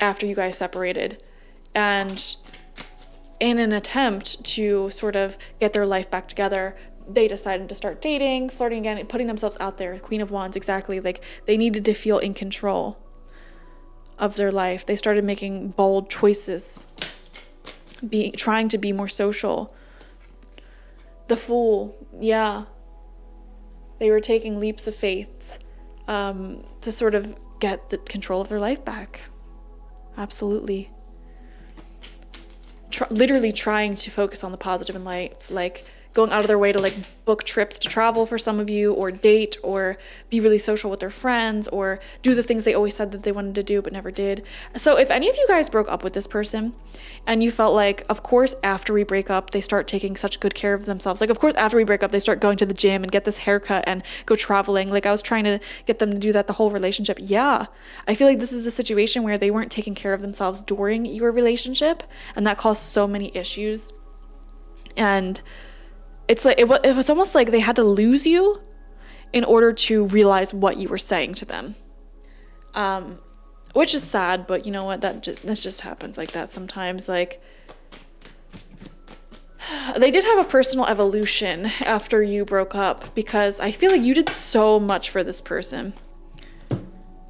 after you guys separated. And in an attempt to sort of get their life back together, they decided to start dating, flirting again, putting themselves out there. Queen of Wands, exactly. Like, they needed to feel in control of their life. They started making bold choices, trying to be more social. The Fool, yeah. They were taking leaps of faith to sort of get the control of their life back. Absolutely. Literally trying to focus on the positive in life, like going out of their way to like book trips to travel for some of you, or date, or be really social with their friends, or do the things they always said that they wanted to do but never did. So if any of you guys broke up with this person and you felt like, of course, after we break up, they start taking such good care of themselves. Like, of course, after we break up, they start going to the gym and get this haircut and go traveling. Like, I was trying to get them to do that the whole relationship. Yeah, I feel like this is a situation where they weren't taking care of themselves during your relationship, and that caused so many issues. And it's like, it was almost like they had to lose you in order to realize what you were saying to them. Which is sad, but you know what? This just happens like that sometimes. Like, they did have a personal evolution after you broke up, because I feel like you did so much for this person.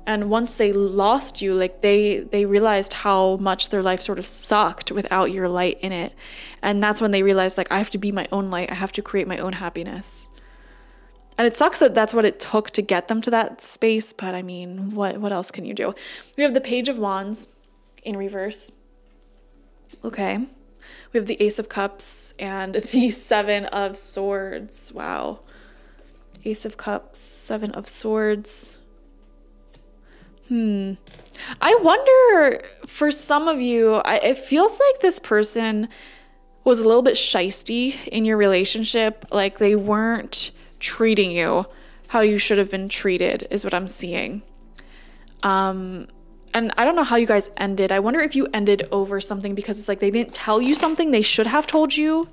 And once they lost you, like, they realized how much their life sort of sucked without your light in it. And that's when they realized, like, I have to be my own light. I have to create my own happiness. And it sucks that that's what it took to get them to that space. But I mean, what else can you do? We have the Page of Wands in reverse. Okay. We have the Ace of Cups and the Seven of Swords. Wow. Ace of Cups, Seven of Swords. I wonder, for some of you, it feels like this person was a little bit shysty in your relationship. Like, they weren't treating you how you should have been treated, is what I'm seeing. And I don't know how you guys ended. I wonder if you ended over something because it's like they didn't tell you something they should have told you.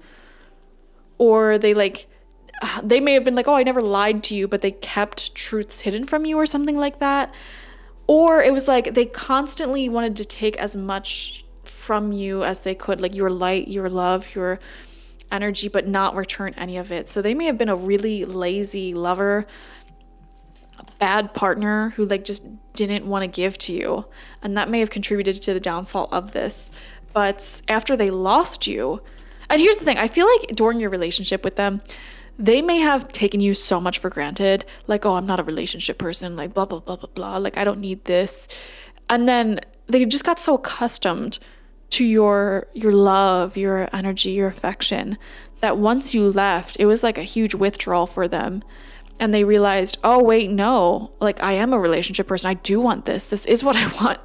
Or they may have been like, oh, I never lied to you, but they kept truths hidden from you or something like that. Or it was like they constantly wanted to take as much from you as they could, like your light, your love, your energy but not return any of it. So they may have been a really lazy lover, a bad partner who like just didn't want to give to you, and that may have contributed to the downfall of this. But after they lost you, and here's the thing, I feel like during your relationship with them, they may have taken you so much for granted, like, oh, I'm not a relationship person, like blah blah blah blah blah, like I don't need this. And then they just got so accustomed to your love, your energy, your affection, that once you left, it was like a huge withdrawal for them. And they realized, oh wait, no, like I am a relationship person. I do want this. This is what I want.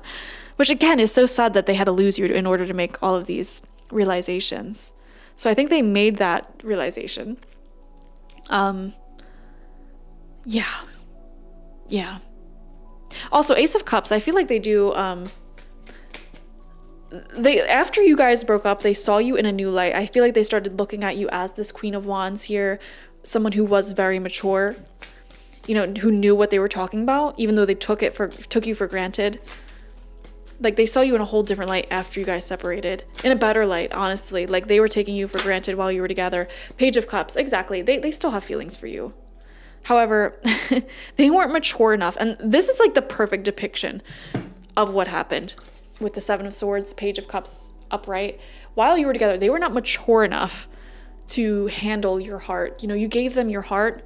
Which again is so sad that they had to lose you in order to make all of these realizations. So I think they made that realization. Yeah. Also, Ace of Cups, I feel like they do, after you guys broke up, they saw you in a new light. I feel like they started looking at you as this Queen of Wands here, someone who was very mature, you know, who knew what they were talking about, even though they took you for granted. Like they saw you in a whole different light after you guys separated, in a better light, honestly. Like they were taking you for granted while you were together. Page of Cups, exactly. They still have feelings for you. However, they weren't mature enough. And this is like the perfect depiction of what happened with the Seven of Swords, Page of Cups upright. While you were together, they were not mature enough to handle your heart. You know, you gave them your heart.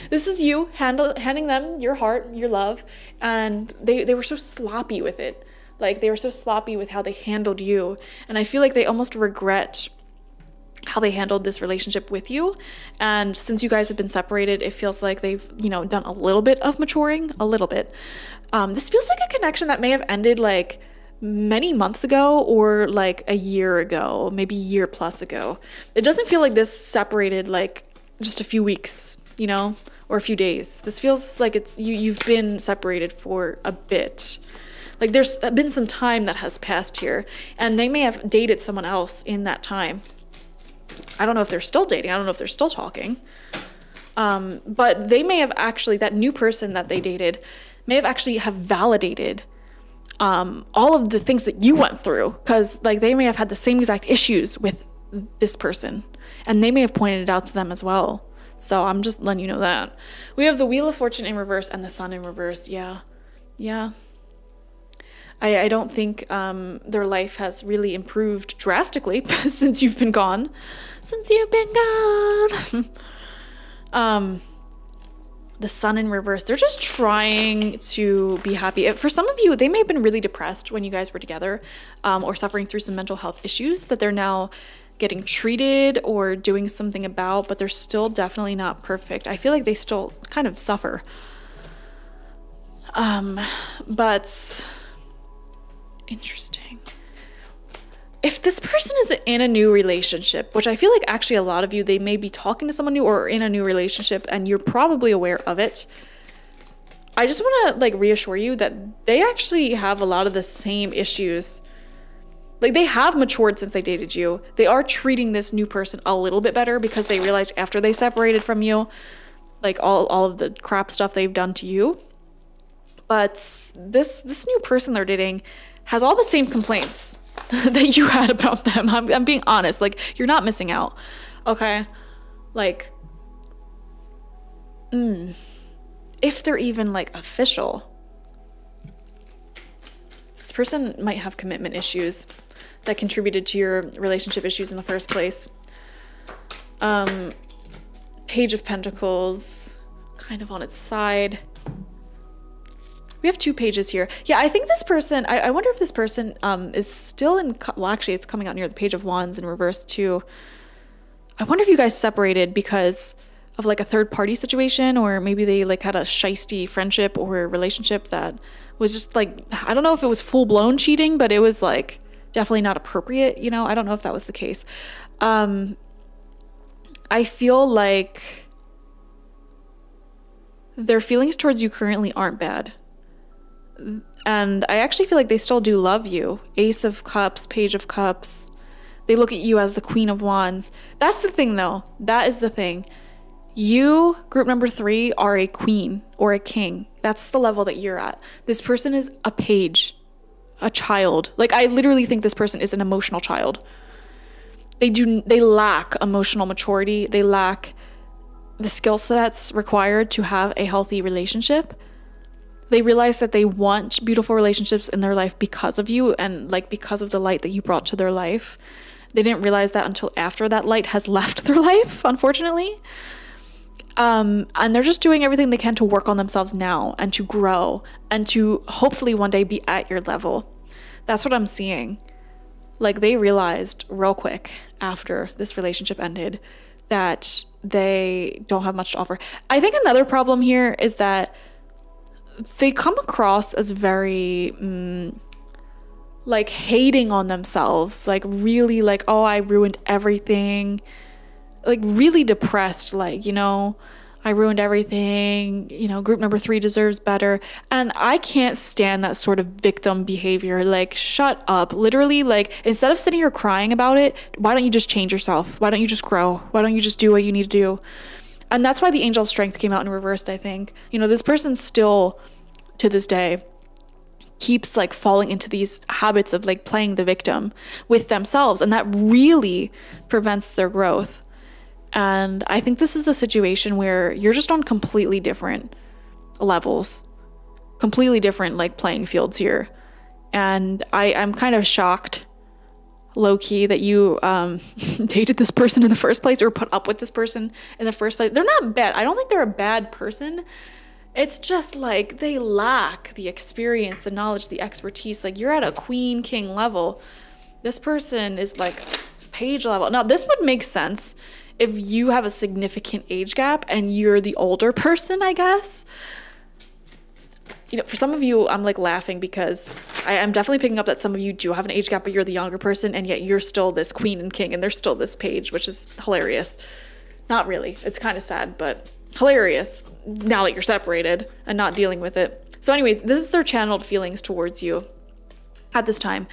This is you handing them your heart, your love. And they were so sloppy with it. Like they were so sloppy with how they handled you. And I feel like they almost regret how they handled this relationship with you. And since you guys have been separated, it feels like they've, you know, done a little bit of maturing, a little bit. This feels like a connection that may have ended like many months ago or like a year ago, maybe a year plus ago. It doesn't feel like this separated like just a few weeks, you know, or a few days. This feels like it's you've been separated for a bit. Like there's been some time that has passed here, and they may have dated someone else in that time. I don't know if they're still dating. I don't know if they're still talking. But they may have actually, that new person that they dated may have actually have validated all of the things that you went through, because like they may have had the same exact issues with this person, and they may have pointed it out to them as well. So I'm just letting you know that. We have the Wheel of Fortune in reverse and the Sun in reverse. Yeah. I don't think their life has really improved drastically since you've been gone. The Sun in reverse, they're just trying to be happy. For some of you, they may have been really depressed when you guys were together, or suffering through some mental health issues that they're now getting treated or doing something about, but they're still definitely not perfect. I feel like they still kind of suffer. But interesting. If this person is in a new relationship, which I feel like actually a lot of you, they may be talking to someone new or in a new relationship, and you're probably aware of it. I just want to like reassure you that they actually have a lot of the same issues. Like they have matured since they dated you. They are treating this new person a little bit better because they realized after they separated from you, like all of the crap stuff they've done to you. But this new person they're dating has all the same complaints that you had about them. I'm being honest. Like, you're not missing out. Okay? Like, if they're even, like, official. This person might have commitment issues that contributed to your relationship issues in the first place. Page of Pentacles, kind of on its side. We have two pages here. Yeah, I think this person, I wonder if this person is still in, well, actually, it's coming out near the Page of Wands in reverse, too. I wonder if you guys separated because of, like, a third-party situation, or maybe they, like, had a shisty friendship or relationship that was just, like, I don't know if it was full-blown cheating, but it was, like, definitely not appropriate, you know? I don't know if that was the case. I feel like their feelings towards you currently aren't bad. And I actually feel like they still do love you. Ace of Cups, Page of Cups. They look at you as the Queen of Wands. That's the thing, though. That is the thing. You, group number 3, are a queen or a king. That's the level that you're at. This person is a page, a child. Like, I literally think this person is an emotional child. they lack emotional maturity. They lack the skill sets required to have a healthy relationship. They realize that they want beautiful relationships in their life because of you and like because of the light that you brought to their life. They didn't realize that until after that light has left their life, unfortunately. And they're just doing everything they can to work on themselves now and to grow and to hopefully one day be at your level. That's what I'm seeing. Like, they realized real quick after this relationship ended that they don't have much to offer. I think another problem here is that they come across as very like hating on themselves, like really like, oh, I ruined everything, like really depressed, like, you know, I ruined everything, you know, group number 3 deserves better. And I can't stand that sort of victim behavior. Like, shut up. Literally, like, instead of sitting here crying about it, why don't you just change yourself? Why don't you just grow? Why don't you just do what you need to do? And that's why the angel of strength came out in reversed, I think. You know, this person still, to this day, keeps like falling into these habits of like playing the victim with themselves. And that really prevents their growth. And I think this is a situation where you're just on completely different levels, completely different like playing fields here. And I'm kind of shocked, low-key, that you dated this person in the first place or put up with this person in the first place. They're not bad. I don't think they're a bad person. It's just like they lack the experience, the knowledge, the expertise. Like, you're at a queen, king level. This person is like page level. Now, this would make sense if you have a significant age gap and you're the older person, I guess. You know, for some of you, I'm like laughing because I'm definitely picking up that some of you do have an age gap, but you're the younger person, and yet you're still this queen and king, and there's still this page, which is hilarious. Not really. It's kind of sad, but hilarious now that you're separated and not dealing with it. So anyways, this is their channeled feelings towards you at this time.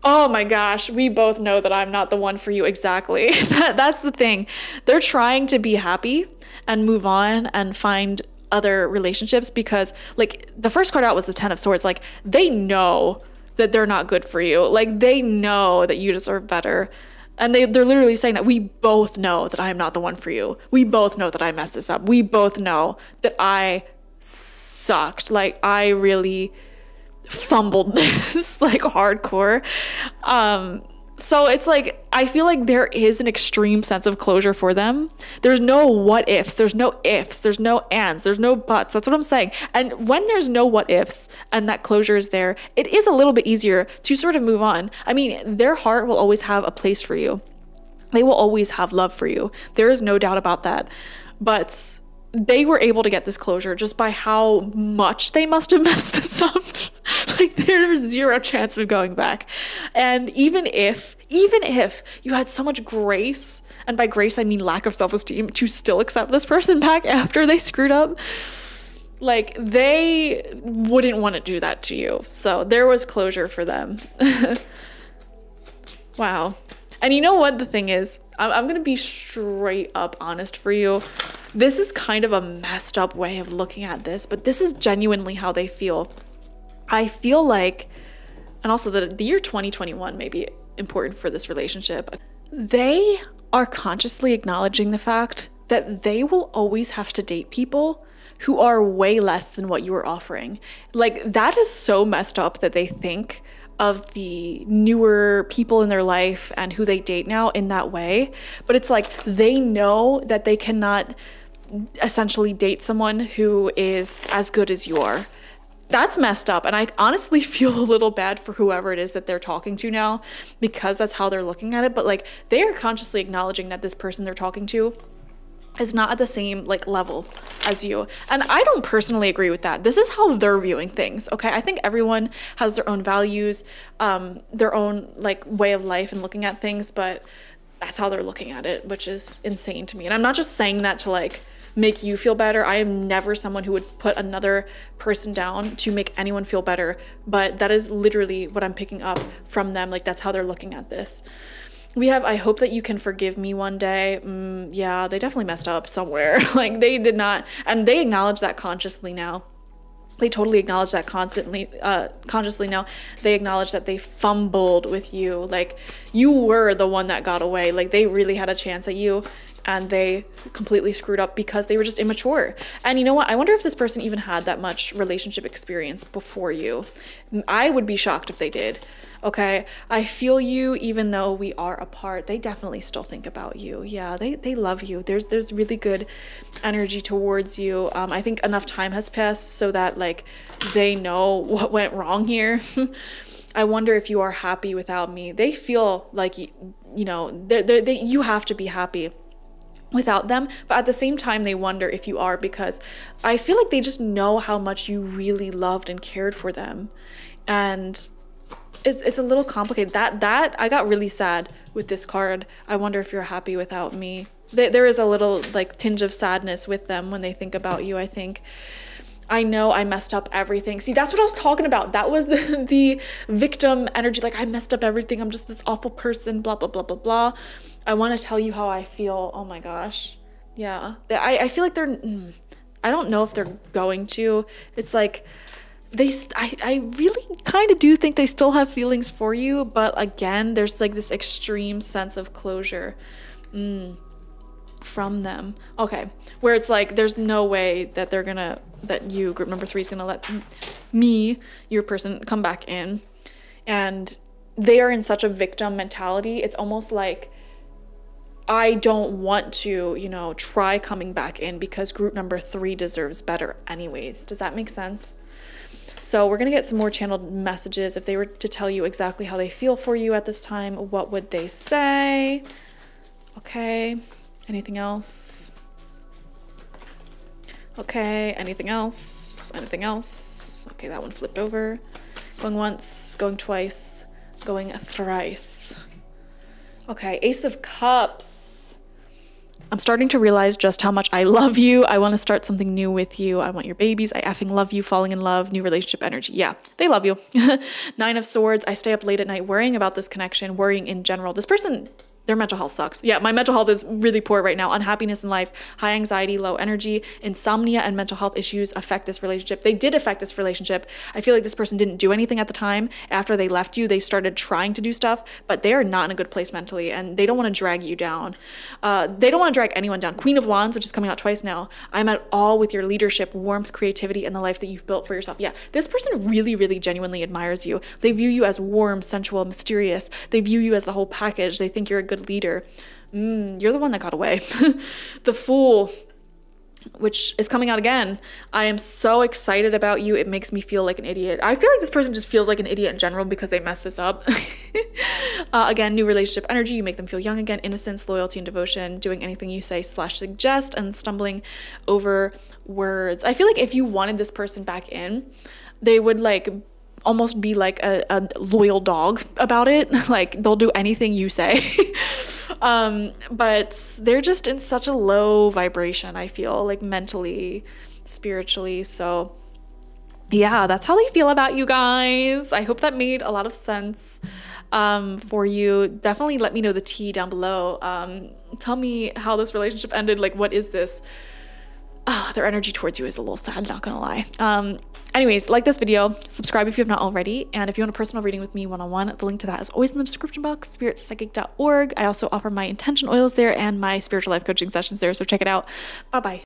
Oh my gosh, we both know that I'm not the one for you. Exactly. That's the thing. They're trying to be happy and move on and find other relationships because, like, the first card out was the 10 of Swords. Like, they know that they're not good for you. Like, they know that you deserve better. And they're literally saying that we both know that I am not the one for you. We both know that I messed this up. We both know that I sucked. Like, I really fumbled this like hardcore. So it's like, I feel like there is an extreme sense of closure for them. There's no what ifs, there's no ifs, there's no ands, there's no buts. That's what I'm saying. And when there's no what ifs and that closure is there, it is a little bit easier to sort of move on. I mean, their heart will always have a place for you. They will always have love for you. There is no doubt about that. But they were able to get this closure just by how much they must have messed this up. Like, there's zero chance of going back. And even if you had so much grace, and by grace I mean lack of self-esteem, to still accept this person back after they screwed up, like, they wouldn't want to do that to you. So there was closure for them. Wow. And you know what the thing is? I'm going to be straight up honest for you. This is kind of a messed up way of looking at this, but this is genuinely how they feel. I feel like, and also the year 2021 may be important for this relationship. They are consciously acknowledging the fact that they will always have to date people who are way less than what you are offering. Like, that is so messed up that they think of the newer people in their life and who they date now in that way. But it's like, they know that they cannot essentially date someone who is as good as you are. That's messed up. And I honestly feel a little bad for whoever it is that they're talking to now, because that's how they're looking at it. But like, they are consciously acknowledging that this person they're talking to is not at the same like level as you. And I don't personally agree with that. This is how they're viewing things. Okay. I think everyone has their own values, their own like way of life and looking at things, but that's how they're looking at it, which is insane to me. And I'm not just saying that to like make you feel better. I am never someone who would put another person down to make anyone feel better, but that is literally what I'm picking up from them. Like, that's how they're looking at this. We have, I hope that you can forgive me one day. Yeah, they definitely messed up somewhere. Like, they did not, and they acknowledge that consciously now. They totally acknowledge that constantly, consciously now. They acknowledge that they fumbled with you. Like, you were the one that got away. Like, they really had a chance at you, and they completely screwed up because they were just immature. And you know what? I wonder if this person even had that much relationship experience before you. I would be shocked if they did. Okay, I feel you. Even though we are apart, they definitely still think about you. Yeah, they love you. There's really good energy towards you. I think enough time has passed so that like they know what went wrong here. I wonder if you are happy without me. They feel like you know you have to be happy without them, but at the same time they wonder if you are, because I feel like they just know how much you really loved and cared for them. And it's a little complicated. That I got really sad with this card. I wonder if you're happy without me. There is a little like tinge of sadness with them when they think about you, I think. I know I messed up everything. See, that's what I was talking about. That was the victim energy. Like, I messed up everything. I'm just this awful person, blah, blah, blah, blah, blah. I want to tell you how I feel. Oh my gosh. Yeah. I feel like I don't know if they're going to. It's like, I really kind of do think they still have feelings for you, but again, there's like this extreme sense of closure from them. Okay, where it's like there's no way that that you, group number 3, is gonna let me, your person, come back in. And they are in such a victim mentality. It's almost like, I don't want to, try coming back in because group number 3 deserves better anyways. Does that make sense? So we're going to get some more channeled messages. If they were to tell you exactly how they feel for you at this time, what would they say? Okay. Anything else? Okay. Anything else? Anything else? Okay, that one flipped over. Going once, going twice, going thrice. Okay, Ace of Cups. I'm starting to realize just how much I love you. I want to start something new with you. I want your babies. I effing love you. Falling in love. New relationship energy. Yeah, they love you. 9 of Swords. I stay up late at night worrying about this connection, worrying in general. This person, their mental health sucks. Yeah, my mental health is really poor right now. Unhappiness in life, high anxiety, low energy, insomnia, and mental health issues affect this relationship. They did affect this relationship. I feel like this person didn't do anything at the time. After they left you, they started trying to do stuff, but they are not in a good place mentally, and they don't want to drag you down. They don't want to drag anyone down. Queen of Wands, which is coming out twice now. I'm at all with your leadership, warmth, creativity, and the life that you've built for yourself. Yeah, this person really, really genuinely admires you. They view you as warm, sensual, mysterious. They view you as the whole package. They think you're a good leader. You're the one that got away. The Fool, which is coming out again. I am so excited about you. It makes me feel like an idiot. I feel like this person just feels like an idiot in general because they messed this up. Again, new relationship energy. You make them feel young again. Innocence, loyalty, and devotion. Doing anything you say / suggest, and stumbling over words. I feel like if you wanted this person back in, they would like almost be like a loyal dog about it. Like, they'll do anything you say. But they're just in such a low vibration, I feel, like mentally, spiritually. So yeah, that's how they feel about you guys. I hope that made a lot of sense for you. Definitely let me know the tea down below. Tell me how this relationship ended. Like, what is this? Their energy towards you is a little sad, not gonna lie. Anyways, like this video, subscribe if you have not already, and if you want a personal reading with me one-on-one, the link to that is always in the description box, spiritpsychic.org. I also offer my intention oils there and my spiritual life coaching sessions there, so check it out. Bye-bye.